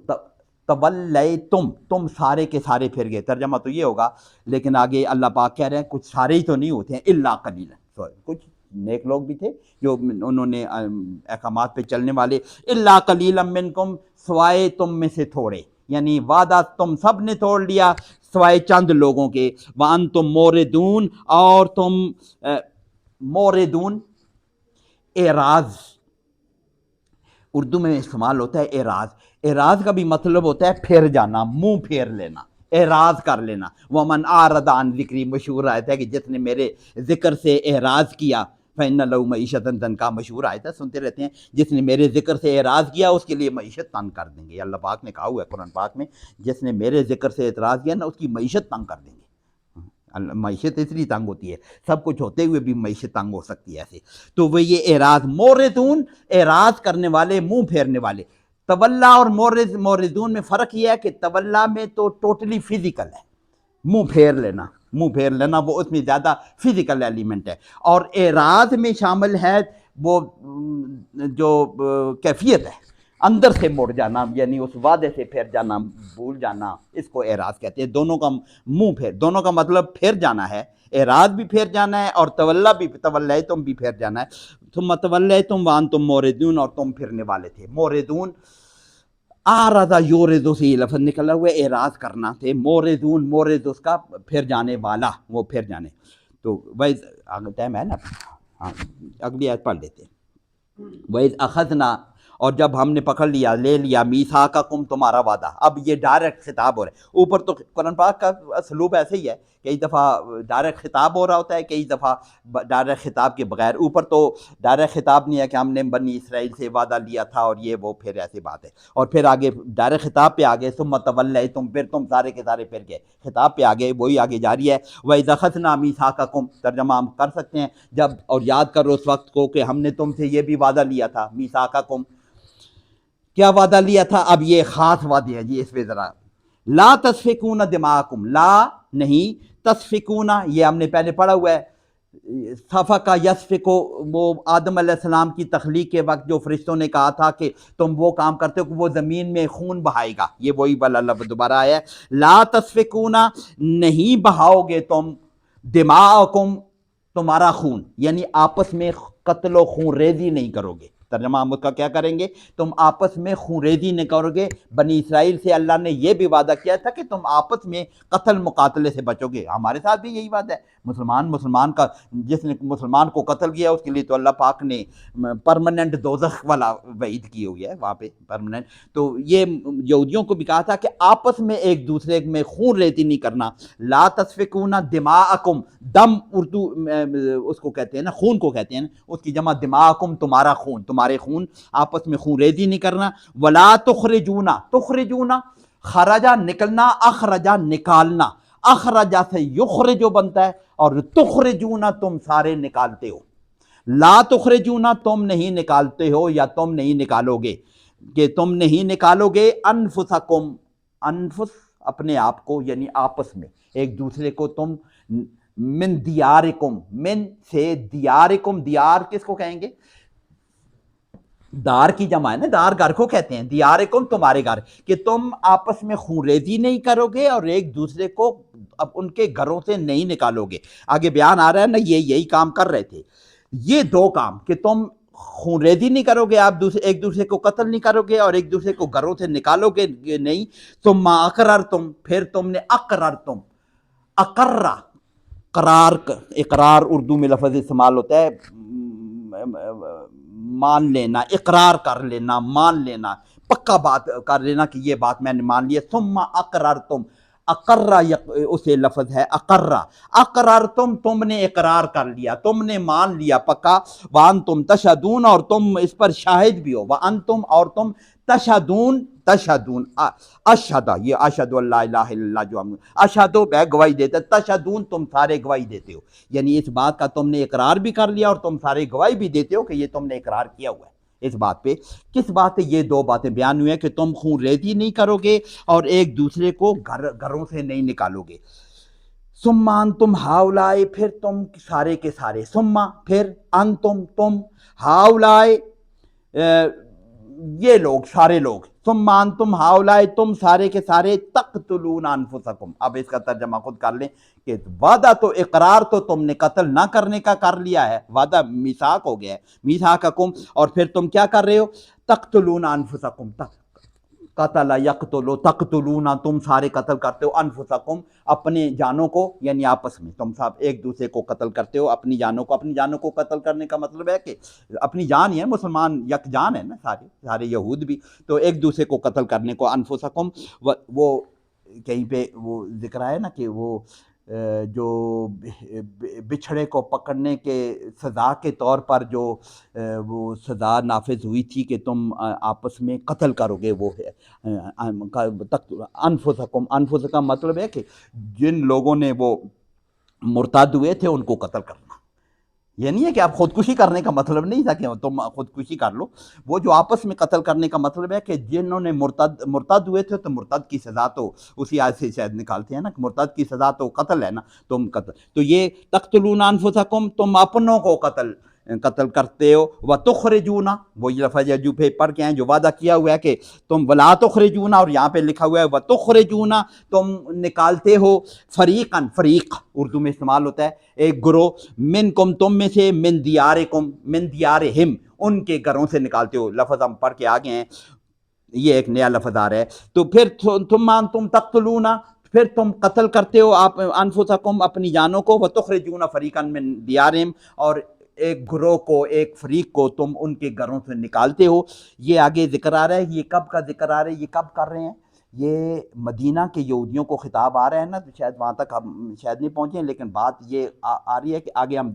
Speaker 2: تولیتم, تم سارے کے سارے پھر گئے, ترجمہ تو یہ ہوگا, لیکن آگے اللہ پاک کہہ رہے ہیں کچھ سارے ہی تو نہیں ہوتے ہیں, الا قلیلا, کچھ نیک لوگ بھی تھے جو انہوں نے احکامات پہ چلنے والے. الا قلیلا منکم, سوائے تم میں سے تھوڑے, یعنی وعدہ تم سب نے توڑ لیا سوائے چند لوگوں کے. وانتم موردون, اور تم موردون, اعراض اردو میں استعمال ہوتا ہے. اعراض کا بھی مطلب ہوتا ہے پھر جانا, منہ پھیر لینا, اعراض کر لینا. ومن اعرض عن ذکری, مشہور آیت ہے کہ جس نے میرے ذکر سے اعراض کیا, فإن لہ معیشۃ ضنکا, مشہور آیت ہے, سنتے رہتے ہیں. جس نے میرے ذکر سے اعراض کیا اس کے لیے معیشت تنگ کر دیں گے. اللہ پاک نے کہا ہوا ہے قرآن پاک میں, جس نے میرے ذکر سے اعتراض کیا نا اس کی معیشت تنگ کر دیں گے. معیشت اس لیے تنگ ہوتی ہے, سب کچھ ہوتے ہوئے بھی معیشت تنگ ہو سکتی ہے ایسے. تو وہ یہ اعراض, موردون, اعراض کرنے والے, منہ پھیرنے والے. تولا اور موردون میں فرق یہ ہے کہ تولا میں تو ٹوٹلی فزیکل ہے, منہ پھیر لینا, منہ پھیر لینا، وہ اس میں زیادہ فزیکل ایلیمنٹ ہے. اور اعراض میں شامل ہے وہ جو کیفیت ہے، اندر سے مڑ جانا، یعنی اس وعدے سے پھر جانا، بھول جانا، اس کو اعراض کہتے ہیں. دونوں کا منہ پھیر، دونوں کا مطلب پھر جانا ہے، اعراض بھی پھیر جانا ہے اور تولا تم بھی پھیر جانا ہے. ثم تولیتم وانتم موردون، اور تم پھرنے والے تھے. موردون، آرزا یورزو سے یہ لفظ نکلا ہوا ہے، اعراض کرنا تھے. موردون، مورد اس کا پھر جانے والا، وہ پھر جانے. تو ویز ٹائم ہے نا، ہاں اگلی آیت پڑھ لیتے ہیں. وَإِذْ أَخَذْنَا، اور جب ہم نے پکڑ لیا، لے لیا، میثاقکم، تمہارا وعدہ. اب یہ ڈائریکٹ خطاب ہو رہا ہے. اوپر تو قرآن پاک کا اسلوب ایسے ہی ہے، کئی دفعہ ڈائریکٹ خطاب ہو رہا ہوتا ہے، کئی دفعہ ڈائریکٹ خطاب کے بغیر. اوپر تو ڈائریکٹ خطاب نہیں ہے کہ ہم نے بنی اسرائیل سے وعدہ لیا تھا اور یہ وہ، پھر ایسی بات ہے. اور پھر آگے ڈائریکٹ خطاب پہ آگے ثم تولیتم، پھر تم سارے کے سارے پھر گئے. خطاب پہ آگے وہی آگے جاری ہے. وَإِذْ أَخَذْنَا مِيثَاقَكُمْ، ترجمہ ہم کر سکتے ہیں جب، اور یاد کرو اس وقت کو کہ ہم نے تم سے یہ بھی وعدہ لیا تھا. میثاقکم، کیا وعدہ لیا تھا؟ اب یہ خاص وعدے ہے جی، اس پہ ذرا. لا تسفکون دماءکم، لا نہیں، تسفکون یہ ہم نے پہلے پڑھا ہوا ہے. سفکا یسفکو، وہ آدم علیہ السلام کی تخلیق کے وقت جو فرشتوں نے کہا تھا کہ تم وہ کام کرتے ہو کہ وہ زمین میں خون بہائے گا، یہ وہی والا لفظ دوبارہ آیا ہے. لا تسفکون، نہیں بہاؤ گے تم، دماءکم، تمہارا خون، یعنی آپس میں قتل و خون ریزی نہیں کرو گے. ترجمہ ہم اس کا کیا کریں گے؟ تم آپس میں خون ریزی نہیں کرو گے. بنی اسرائیل سے اللہ نے یہ بھی وعدہ کیا تھا کہ تم آپس میں قتل مقاتلے سے بچو گے. ہمارے ساتھ بھی یہی وعدہ ہے. مسلمان کا، جس نے مسلمان کو قتل کیا اس کے لیے تو اللہ پاک نے پرماننٹ دوزخ والا وعید کی ہوئی ہے وہاں پہ پرماننٹ. تو یہ یہودیوں کو بھی کہا تھا کہ آپس میں ایک دوسرے میں خون ریزی نہیں کرنا. لا تسفکون دماءکم، دم اردو اس کو کہتے ہیں نا، خون کو کہتے ہیں نا، اس کی جمع دماءکم، تمہارا خون، تمہارے خون، آپس میں خون ریزی نہیں کرنا. ولا تخرجونا، تخرجونا خرجا نکلنا، اخرجا نکالنا، اخرجا سے یخرجو بنتا ہے، اور تخرجونا تم سارے نکالتے ہو. لا تخرجونا تم نہیں نکالتے ہو یا تم نہیں نکالو گے، کہ تم نہیں نکالو گے. انفسکم، انفس اپنے آپ کو، یعنی آپس میں ایک دوسرے کو تم، من دیارکم، من سے دیارکم، دیار کس کو کہیں گے؟ دار کی جمع ہے نا، دار گھر کو کہتے ہیں. دیارکم تمہارے گھر، کہ تم آپس میں خون ریزی نہیں کرو گے اور ایک دوسرے کو اب ان کے گھروں سے نہیں نکالو گے. آگے بیان آ رہا ہے نا، یہ یہی کام کر رہے تھے. یہ دو کام کہ تم خون ریزی نہیں کرو گے، آپ ایک دوسرے کو قتل نہیں کرو گے اور ایک دوسرے کو گھروں سے نکالو گے نہیں. ثم اقررتم، پھر تم نے اقررتم، اقرہ قرار، اقرار اردو میں لفظ استعمال ہوتا ہے مان لینا، اقرار کر لینا، مان لینا، پکا بات کر لینا کہ یہ بات میں نے مان لی ہے. ثم اقررتم، اقرہ اسے لفظ ہے اقرہ، اقررتم تم نے اقرار کر لیا، تم نے مان لیا پکا. وانتم تشہدون، اور تم اس پر شاہد بھی ہو. وانتم، اور تم تشہدون، تشہدون اشہدہ، یہ اشہد اللہ الہ الا اللہ جو ہم اشہد ہے گواہی دیتے، تشہدون تم سارے گواہی دیتے ہو، یعنی اس بات کا تم نے اقرار بھی کر لیا اور تم سارے گواہی بھی دیتے ہو کہ یہ تم نے اقرار کیا ہوا ہے. اس بات پہ کس بات ہے؟ یہ دو باتیں بیان ہوئی ہیں کہ تم خون ریزی نہیں کرو گے اور ایک دوسرے کو گھروں سے نہیں نکالو گے. ثم انتم ہاؤلائے، پھر تم سارے کے سارے، ثم پھر انتم تم، ہاؤلائے یہ لوگ، سارے لوگ، ثم انتم ہاؤلائے تم سارے کے سارے، تقتلون انفسکم. اب اس کا ترجمہ خود کر لیں کہ وعدہ تو، اقرار تو تم نے قتل نہ کرنے کا کر لیا ہے، وعدہ میثاق ہو گیا ہے، میثاقکم، اور پھر تم کیا کر رہے ہو؟ تقتلون انفسکم، قتل یقتل، تقتلون تم سارے قتل کرتے ہو، انفسکم اپنے جانوں کو، یعنی آپس میں تم سب ایک دوسرے کو قتل کرتے ہو، اپنی جانوں کو. اپنی جانوں کو قتل کرنے کا مطلب ہے کہ اپنی جان ہی ہے، مسلمان یک جان ہے نا، سارے یہود بھی، تو ایک دوسرے کو قتل کرنے کو انفسکم. وہ کہیں پہ وہ ذکر ہے نا کہ وہ جو بچھڑے کو پکڑنے کے سزا کے طور پر جو وہ سزا نافذ ہوئی تھی کہ تم آپس میں قتل کرو گے، وہ ہے انفسکم. انفس کا مطلب ہے کہ جن لوگوں نے وہ مرتد ہوئے تھے ان کو قتل کرنا. یہ نہیں ہے کہ آپ خودکشی کرنے کا مطلب نہیں تھا کہ تم خودکشی کر لو، وہ جو آپس میں قتل کرنے کا مطلب ہے کہ جنہوں نے مرتد ہوئے تھے تو مرتد کی سزا تو اسی آیت سے شاید نکالتے ہیں نا، کہ مرتد کی سزا تو قتل ہے نا، تم قتل، تو یہ تقتلون انفسکم، تم اپنوں کو قتل کرتے ہو، وتخرجون، وہی لفظ ہے جو پہ پڑھ کے ہیں جو وعدہ کیا ہوا ہے کہ تم ولا تخرجون، اور یہاں پہ لکھا ہوا ہے وتخرجون، تم نکالتے ہو فریقاً، فریق اردو میں استعمال ہوتا ہے ایک گروہ، منکم تم میں سے، من دیارکم من دیارہم ان کے گھروں سے نکالتے ہو، لفظ ہم پڑھ کے آگے ہیں، یہ ایک نیا لفظ آ رہا ہے، تو پھر تم تقتلون، پھر تم قتل کرتے ہو آپ انفسکم اپنی جانوں کو، وتخرجون فریقاً من دیارہم، اور ایک گروہ کو، ایک فریق کو تم ان کے گھروں سے نکالتے ہو۔ یہ آگے ذکر آ رہا ہے، یہ کب کا ذکر آ رہا ہے، یہ کب کر رہے ہیں، یہ مدینہ کے یہودیوں کو خطاب آ رہا ہے نا، تو شاید وہاں تک ہم شاید نہیں پہنچے ہیں، لیکن بات یہ آ رہی ہے کہ آگے ہم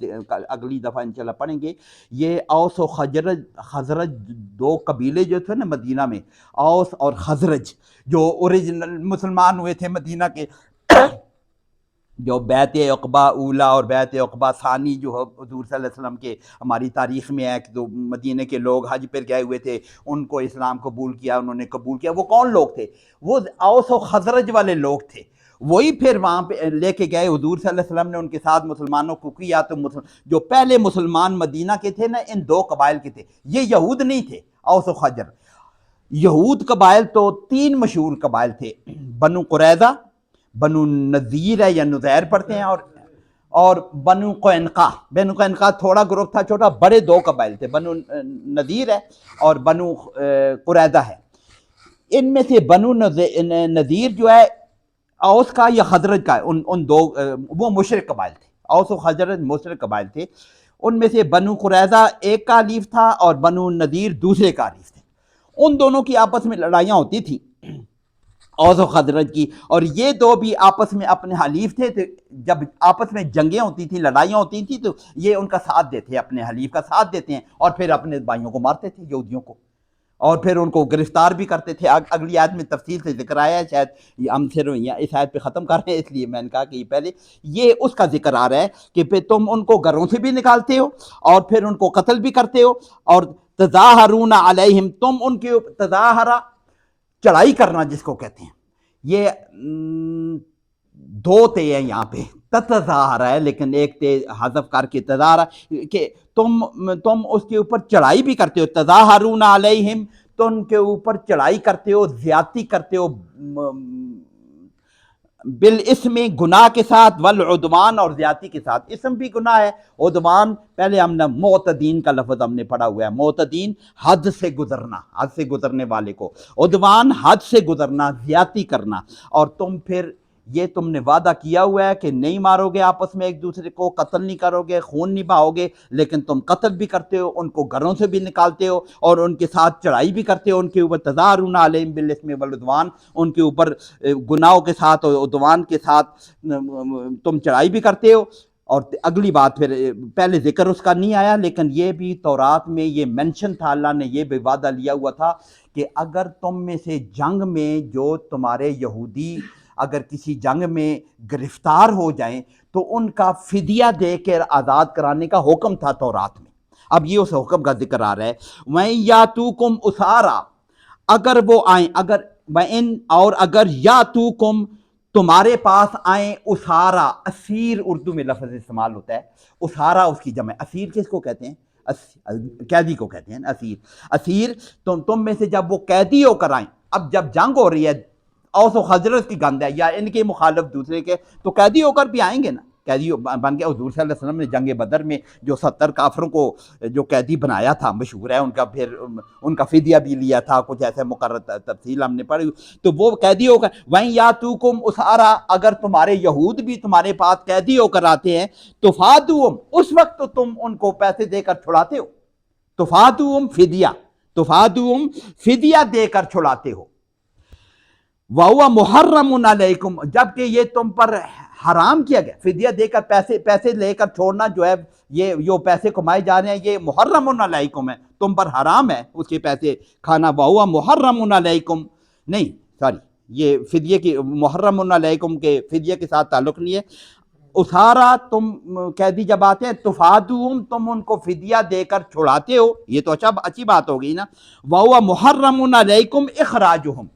Speaker 2: اگلی دفعہ انشاءاللہ پڑھیں گے۔ یہ اوس و خزرج دو قبیلے جو تھے نا مدینہ میں، اوس اور خزرج، جو اوریجنل مسلمان ہوئے تھے مدینہ کے، جو بیعت عقبہ اولا اور بیعت عقبہ ثانی جو حضور صلی اللہ علیہ وسلم کے ہماری تاریخ میں ہے کہ جو مدینہ کے لوگ حج پر گئے ہوئے تھے، ان کو اسلام قبول کیا، انہوں نے قبول کیا، وہ کون لوگ تھے؟ وہ اوس و خزرج والے لوگ تھے، وہی پھر وہاں پہ لے کے گئے حضور صلی اللہ علیہ وسلم نے ان کے ساتھ مسلمانوں کو کیا، تو جو پہلے مسلمان مدینہ کے تھے نا، ان دو قبائل کے تھے، یہ یہود نہیں تھے اوس و خزرج۔ یہود قبائل تو تین مشہور قبائل تھے، بنو قریظہ، بنو نذیر ہے یا نذیر پڑھتے ہیں، اور بنو قینقاع۔ بنو قینقاع تھوڑا گروپ تھا چھوٹا، بڑے دو قبائل تھے، بنو نذیر ہے اور بنو قریظہ ہے۔ ان میں سے بنو نذیر جو ہے اوس کا یا خزرج کا ہے، ان دو وہ مشرک قبائل تھے، اوس و خزرج مشرک قبائل تھے۔ ان میں سے بنو قریظہ ایک کا حلیف تھا اور بنو نذیر دوسرے کا حلیف تھے، ان دونوں کی آپس میں لڑائیاں ہوتی تھیں، اوس و خزرج کی، اور یہ دو بھی آپس میں اپنے حلیف تھے، تو جب آپس میں جنگیں ہوتی تھیں، لڑائیاں ہوتی تھیں، تو یہ ان کا ساتھ دیتے، اپنے حلیف کا ساتھ دیتے ہیں، اور پھر اپنے بھائیوں کو مارتے تھے یہودیوں کو، اور پھر ان کو گرفتار بھی کرتے تھے۔ اگلی آیت میں تفصیل سے ذکر آیا ہے، شاید ہم صرف اس آیت پہ ختم کر رہے ہیں، اس لیے میں نے کہا کہ یہ پہلے یہ اس کا ذکر آ رہا ہے کہ پھر تم ان کو گھروں سے بھی نکالتے ہو اور پھر ان کو قتل بھی کرتے ہو، اور تظاہرون علیہم، تم ان کے تظاہرہ چڑھائی کرنا جس کو کہتے ہیں، یہ دو تے ہیں یہاں پہ، تظاہرہ ہے لیکن ایک تے حذف کر کے تظاہرہ، کہ تم اس کے اوپر چڑھائی بھی کرتے ہو، تظاہرون علیہم، تو ان کے اوپر چڑھائی کرتے ہو، زیادتی کرتے ہو، بالاسم گناہ کے ساتھ، والعدوان اور زیادتی کے ساتھ، اسم بھی گناہ ہے، عدوان پہلے ہم نے معتدین کا لفظ ہم نے پڑھا ہوا ہے، معتدین حد سے گزرنا، حد سے گزرنے والے کو، عدوان حد سے گزرنا، زیادتی کرنا، اور تم پھر یہ تم نے وعدہ کیا ہوا ہے کہ نہیں مارو گے آپس میں ایک دوسرے کو، قتل نہیں کرو گے، خون نہیں بہاؤ گے، لیکن تم قتل بھی کرتے ہو، ان کو گھروں سے بھی نکالتے ہو، اور ان کے ساتھ چڑھائی بھی کرتے ہو، ان کے اوپر تظاہرون علیہم بالاسم والعدوان، ان کے اوپر گناہوں کے ساتھ اور عدوان کے ساتھ تم چڑھائی بھی کرتے ہو۔ اور اگلی بات پھر پہلے ذکر اس کا نہیں آیا، لیکن یہ بھی تورات میں یہ مینشن تھا، اللہ نے یہ بھی وعدہ لیا ہوا تھا کہ اگر تم میں سے جنگ میں جو تمہارے یہودی اگر کسی جنگ میں گرفتار ہو جائیں تو ان کا فدیہ دے کر آزاد کرانے کا حکم تھا تورات میں۔ اب یہ اس حکم کا ذکر آ رہا ہے، وَإِن يَأْتُوكُمْ أُسَارَىٰ، اگر وہ آئیں، اگر وَإِن اور اگر یاتوکم تمہارے پاس آئیں، اسارا، اسیر اردو میں لفظ استعمال ہوتا ہے، اسارا اس کی جمع، اسیر کس کو کہتے ہیں؟ قیدی کو کہتے ہیں اسیر۔ اسیر تم میں سے جب وہ قیدی ہو کر آئیں، اب جب جنگ ہو رہی ہے، اوس و خزرج کی گند ہے یا ان کے مخالف دوسرے کے، تو قیدی ہو کر بھی آئیں گے نا، قیدی بن کے۔ حضور صلی اللہ علیہ وسلم نے جنگ بدر میں جو 70 کافروں کو جو قیدی بنایا تھا، مشہور ہے ان کا، پھر ان کا فدیہ بھی لیا تھا، کچھ ایسے مقرر تفصیل ہم نے پڑھی، تو وہ قیدی ہو کر، وہیں یاتوکم اسارا، اگر تمہارے یہود بھی تمہارے پاس قیدی ہو کر آتے ہیں، تفادوہم، اس وقت تو تم ان کو پیسے دے کر چھڑاتے ہو، تفادوہم فدیہ، تفادوہم فدیہ دے کر چھڑاتے ہو، وَهُوَ مُحَرَّمٌ عَلَيْكُمْ، جبکہ یہ تم پر حرام کیا گیا، فدیہ دے کر پیسے لے کر چھوڑنا جو ہے، یہ جو پیسے کمائے جا رہے ہیں، یہ محرم علیکم ہے، تم پر حرام ہے اس کے پیسے کھانا، وَهُوَ مُحَرَّمٌ عَلَيْكُمْ، نہیں سوری، یہ فدیے کی محرم علیکم کے فدیے کے ساتھ تعلق نہیں ہے، اسارا تم قیدی جب آتے ہیں، تفادوہم تم ان کو فدیہ دے کر چھڑاتے ہو، یہ تو اچھی بات ہوگی نا. وَهُوَ مُحَرَّمٌ عَلَيْكُمْ إِخْرَاجُهُمْ،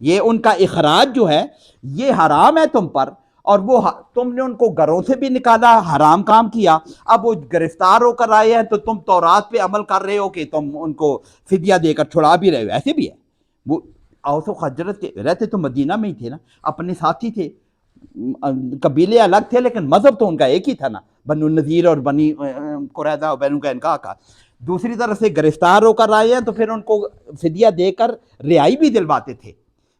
Speaker 2: یہ ان کا اخراج جو ہے یہ حرام ہے تم پر، اور وہ تم نے ان کو گھروں سے بھی نکالا، حرام کام کیا. اب وہ گرفتار ہو کر آئے ہیں تو تم تورات پہ عمل کر رہے ہو کہ تم ان کو فدیہ دے کر چھڑا بھی رہے ہو. ایسے بھی ہے. وہ اوس و خزرج کے رہتے تو مدینہ میں ہی تھے نا، اپنے ساتھی تھے، قبیلے الگ تھے لیکن مذہب تو ان کا ایک ہی تھا نا، بنو النذیر اور بنی قریظہ اور بنو قینقاع کا. دوسری طرف سے گرفتار ہو کر آئے ہیں تو پھر ان کو فدیہ دے کر رہائی بھی دلواتے تھے.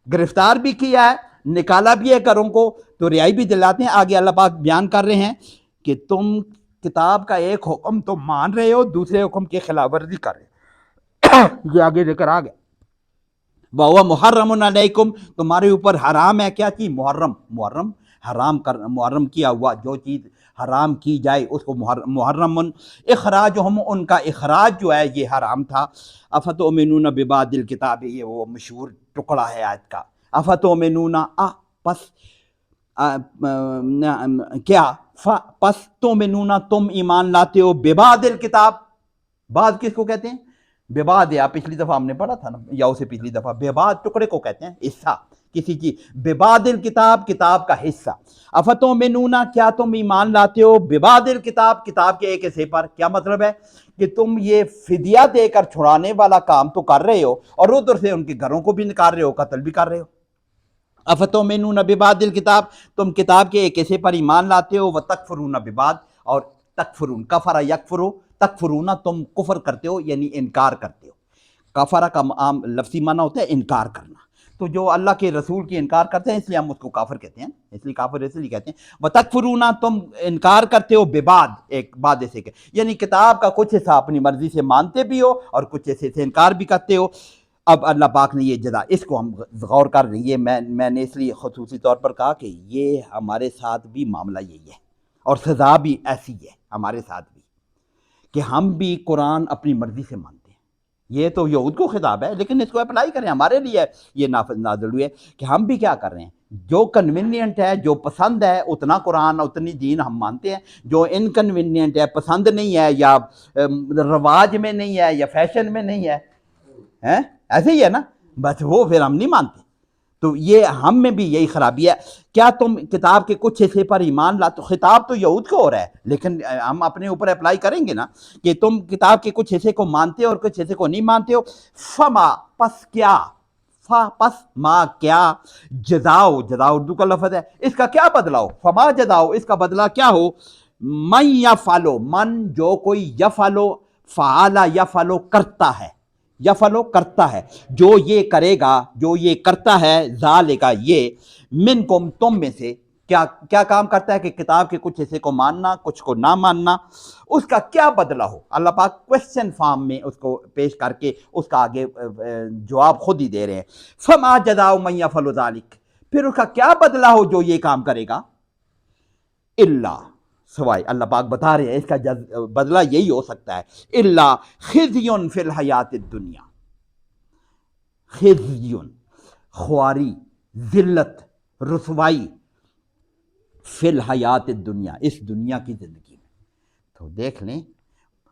Speaker 2: گرفتار بھی کیا ہے، نکالا بھی ہے گھروں کو تو رہائی بھی دلاتے ہیں. آگے اللہ پاک بیان کر رہے ہیں کہ تم کتاب کا ایک حکم تو مان رہے ہو، دوسرے حکم کی خلاف ورزی کر رہے ہو. یہ آگے ذکر آ گیا. وَهُوَ مُحَرَّمٌ عَلَيْكُمْ، تمہارے اوپر حرام ہے کیا چیز؟ محرم حرام کر، محرم کیا ہوا جو چیز حرام کی جائے اس کو محرم. اخراجہم، ان کا اخراج جو ہے یہ حرام تھا. افتؤمنون ببعض الکتاب، یہ وہ مشہور ٹکڑا ہے آیت کا. افتؤمنون، پس کیا، پس تؤمنون تم ایمان لاتے ہو، ببعض الکتاب، بعض کس کو کہتے ہیں؟ ببعض، یا پچھلی دفعہ ہم نے پڑھا تھا نا، یا اسے پچھلی دفعہ، ببعض ٹکڑے کو کہتے ہیں، حصہ کسی چیز. ببعض الکتاب، کتاب کا حصہ. افتؤمنون، کیا تم ایمان لاتے ہو، ببعض الکتاب، کتاب کے ایک حصے پر. کیا مطلب ہے کہ تم یہ فدیہ دے کر چھڑانے والا کام تو کر رہے ہو اور ادھر سے ان کے گھروں کو بھی نکال رہے ہو، قتل بھی کر رہے ہو. افتؤمنون ببعض الکتاب، تم کتاب کے ایک حصے پر ایمان لاتے ہو. وتکفرون ببعض، اور تکفرون، کفر یکفرو، تکفرون تم کفر کرتے ہو یعنی انکار کرتے ہو. کفر کا عام لفظی معنی ہوتا ہے انکار کرنا. تو جو اللہ کے رسول کی انکار کرتے ہیں اس لیے ہم اس کو کافر کہتے ہیں، اس لیے کافر اس لیے کہتے ہیں. وتکفرون، تم انکار کرتے ہو، ببعض، ایک بعد سے کہ یعنی کتاب کا کچھ حصہ اپنی مرضی سے مانتے بھی ہو اور کچھ حصے سے انکار بھی کرتے ہو. اب اللہ پاک نے یہ جزا، اس کو ہم غور کر رہے ہیں. یہ میں نے اس لیے خصوصی طور پر کہا کہ یہ ہمارے ساتھ بھی معاملہ یہی ہے اور سزا بھی ایسی ہے ہمارے ساتھ بھی، کہ ہم بھی قرآن اپنی مرضی سے مانتے ہیں. یہ تو یہود کو خطاب ہے لیکن اس کو اپلائی کریں، ہمارے لیے یہ نازل ہوئی ہے کہ ہم بھی کیا کر رہے ہیں، جو کنوینینٹ ہے، جو پسند ہے اتنا قرآن اتنی دین ہم مانتے ہیں. جو انکنوینینٹ ہے، پسند نہیں ہے، یا رواج میں نہیں ہے، یا فیشن میں نہیں ہے، ایسے ہی ہے نا، بس وہ پھر ہم نہیں مانتے. تو یہ ہم میں بھی یہی خرابی ہے. کیا تم کتاب کے کچھ حصے پر ایمان لاتے؟ خطاب تو یہود کو ہو رہا ہے لیکن ہم اپنے اوپر اپلائی کریں گے نا کہ تم کتاب کے کچھ حصے کو مانتے ہو اور کچھ حصے کو نہیں مانتے ہو. فما، پس کیا، پس ما کیا، جزاؤ، جزاؤ اردو کا لفظ ہے، اس کا کیا بدلہ ہو. فما جزاؤ، اس کا بدلہ کیا ہو. من یفعلو، من جو کوئی، یفعلو، فعل یفعلو کرتا ہے، یفعلو کرتا ہے، جو یہ کرے گا، جو یہ کرتا ہے، ذالک یہ، منکم تم میں سے، کیا کام کرتا ہے کہ کتاب کے کچھ حصے کو ماننا کچھ کو نہ ماننا، اس کا کیا بدلہ ہو. اللہ پاک کوشچن فارم میں اس کو پیش کر کے اس کا آگے جواب خود ہی دے رہے ہیں. فما جزاء من یفعل ذلک، پھر اس کا کیا بدلہ ہو جو یہ کام کرے گا. الا، سوائے، اللہ پاک بتا رہے ہیں اس کا بدلہ یہی ہو سکتا ہے. الا خزی فی الحیات الدنیا، خزی، خواری، ذلت، رسوائی، فی الحیات الدنیا، اس دنیا کی زندگی میں. تو دیکھ لیں،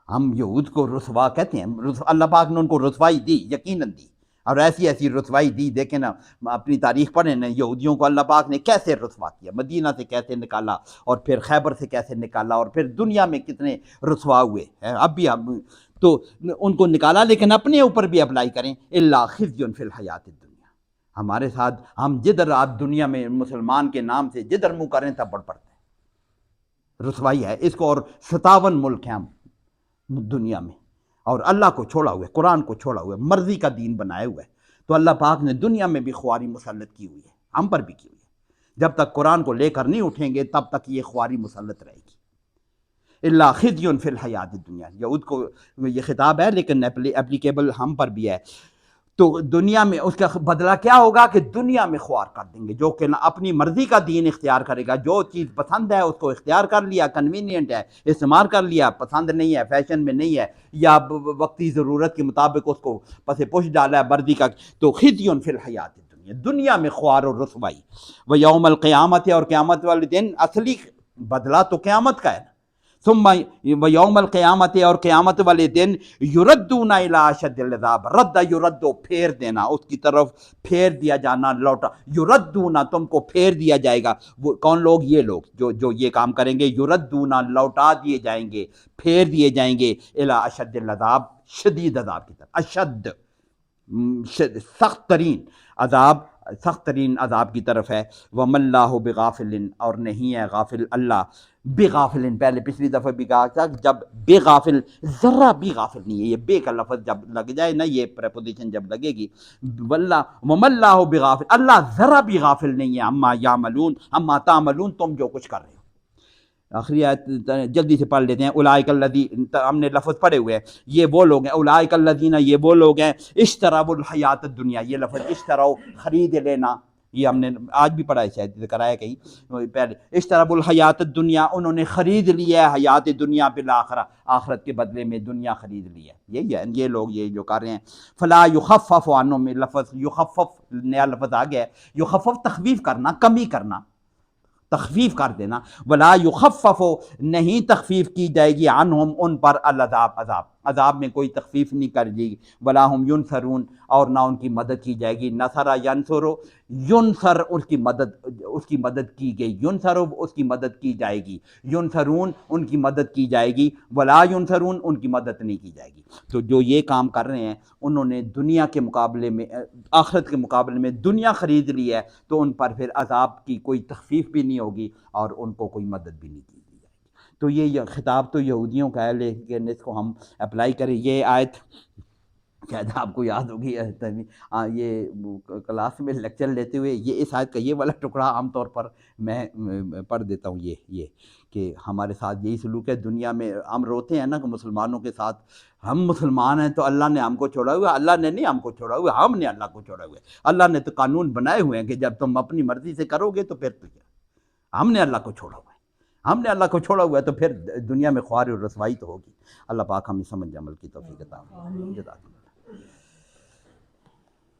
Speaker 2: ہم یہود کو رسوا کہتے ہیں، اللہ پاک نے ان کو رسوائی دی، یقیناً دی، اور ایسی ایسی رسوائی دی. دیکھیں نا، اپنی تاریخ پڑھیں نا، یہودیوں کو اللہ پاک نے کیسے رسوا کیا، مدینہ سے کیسے نکالا، اور پھر خیبر سے کیسے نکالا، اور پھر دنیا میں کتنے رسوا ہوئے ہیں. اب بھی ہم تو ان کو نکالا، لیکن اپنے اوپر بھی اپلائی کریں. الا خزی فی الحیات الدنیا، ہمارے ساتھ ہم جدھر آپ دنیا میں مسلمان کے نام سے جدھر منہ کریں تب بڑھ پڑتے ہیں. رسوائی ہے اس کو، اور 57 ملک ہیں ہم دنیا میں، اور اللہ کو چھوڑا ہوا ہے، قرآن کو چھوڑا ہوا ہے، مرضی کا دین بنائے ہوا ہے. تو اللہ پاک نے دنیا میں بھی خواری مسلط کی ہوئی ہے، ہم پر بھی کی ہوئی ہے. جب تک قرآن کو لے کر نہیں اٹھیں گے تب تک یہ خواری مسلط رہے گی. الا خزی فی الحیات الدنیا، یہود کو یہ خطاب ہے لیکن اپلیکیبل ہم پر بھی ہے. تو دنیا میں اس کا بدلہ کیا ہوگا کہ دنیا میں خوار کر دیں گے. جو کہ اپنی مرضی کا دین اختیار کرے گا، جو چیز پسند ہے اس کو اختیار کر لیا، کنوینینٹ ہے استعمال کر لیا، پسند نہیں ہے، فیشن میں نہیں ہے، یا وقتی ضرورت کے مطابق اس کو پس پش ڈالا ہے مرضی کا. تو خزی فی الحیات الدنیا، دنیا میں خوار اور رسوائی. و یوم القیامت، اور قیامت والے دن اصلی بدلہ تو قیامت کا ہے نا. ثم یوم القیامت، اور قیامت والے دن یردون الی اشد العذاب، رد یرد پھیر دینا، اس کی طرف پھیر دیا جانا، لوٹا، یردون تم کو پھیر دیا جائے گا. وہ کون لوگ؟ یہ لوگ جو یہ کام کریں گے، یردون لوٹا دیے جائیں گے، پھیر دیے جائیں گے، الی اشد العذاب شدید عذاب کی طرف. اشد سخت ترین عذاب، سخت ترین عذاب کی طرف ہے. وَمَا اللَّهُ بِغَافِلٍ، اور نہیں ہے غافل اللہ، بغافل، پہلے پچھلی دفعہ بھی کہا تھا جب بغافل، ذرا بھی غافل نہیں ہے. یہ بے کا لفظ جب لگ جائے نا، یہ پریپوزیشن جب لگے گی، وَمَا اللَّهُ بغافل، اللہ ذرا بھی غافل نہیں ہے، عما یعملون، عما تعملون، تم جو کچھ کر رہے ہو. آخری آیت جلدی سے پڑھ لیتے ہیں. اولئک الذین، ہم نے لفظ پڑھے ہوئے ہیں، یہ وہ لوگ ہیں. اولئک الذین، یہ وہ لوگ ہیں، اشتروا الحیات الدنیا، یہ لفظ اشتروا خرید لینا، یہ ہم نے آج بھی پڑھا ہے، شاید ذکر آیا کہیں پہلے. اشتروا الحیات الدنیا، انہوں نے خرید لیا ہے حیات دنیا بالآخرہ، آخرت کے بدلے میں دنیا خرید لی ہے. یہی ہے یہ لوگ، یہ جو کر رہے ہیں. فلا یخفف عنہم، لفظ یخفف نیا لفظ آ گیا ہے. یخفف تخفیف کرنا، کمی کرنا، تخفیف کر دینا. ولا یخفف، نہیں تخفیف کی جائے گی، عنہم ان پر، العذاب عذاب، عذاب میں کوئی تخفیف نہیں کر دی. ولا ہم ینصرون، اور نہ ان کی مدد کی جائے گی. نصر ینصر، ینصر اس کی مدد کی گئی، ینصر اس کی مدد کی جائے گی، ینصرون ان کی مدد کی جائے گی، ولا ینصرون ان کی مدد نہیں کی جائے گی. تو جو یہ کام کر رہے ہیں، انہوں نے دنیا کے مقابلے میں، آخرت کے مقابلے میں دنیا خرید لی ہے، تو ان پر پھر عذاب کی کوئی تخفیف بھی نہیں ہوگی اور ان کو کوئی مدد بھی نہیں کی جائے گی. تو یہ خطاب تو یہودیوں کا ہے، لیکن اس کو ہم اپلائی کریں. یہ آیت شاید آپ کو یاد ہوگی، یہ کلاس میں لیکچر لیتے ہوئے یہ اس آیت کا یہ والا ٹکڑا عام طور پر میں پڑھ دیتا ہوں. یہ کہ ہمارے ساتھ یہی سلوک ہے دنیا میں. ہم روتے ہیں نا کہ مسلمانوں کے ساتھ، ہم مسلمان ہیں تو اللہ نے ہم کو چھوڑا ہوا ہے. اللہ نے نہیں ہم کو چھوڑا ہوا ہے، ہم نے اللہ کو چھوڑا ہوا ہے. اللہ نے تو قانون بنائے ہوئے ہیں کہ جب تم اپنی مرضی سے کرو گے تو پھر تو کیا، ہم نے اللہ کو چھوڑا ہوا ہے. ہم نے اللہ کو چھوڑا ہوا ہے تو پھر دنیا میں خوار و رسوائی تو ہوگی. اللہ پاک ہمیں سمجھ عمل کی توفیق عطا فرمائے.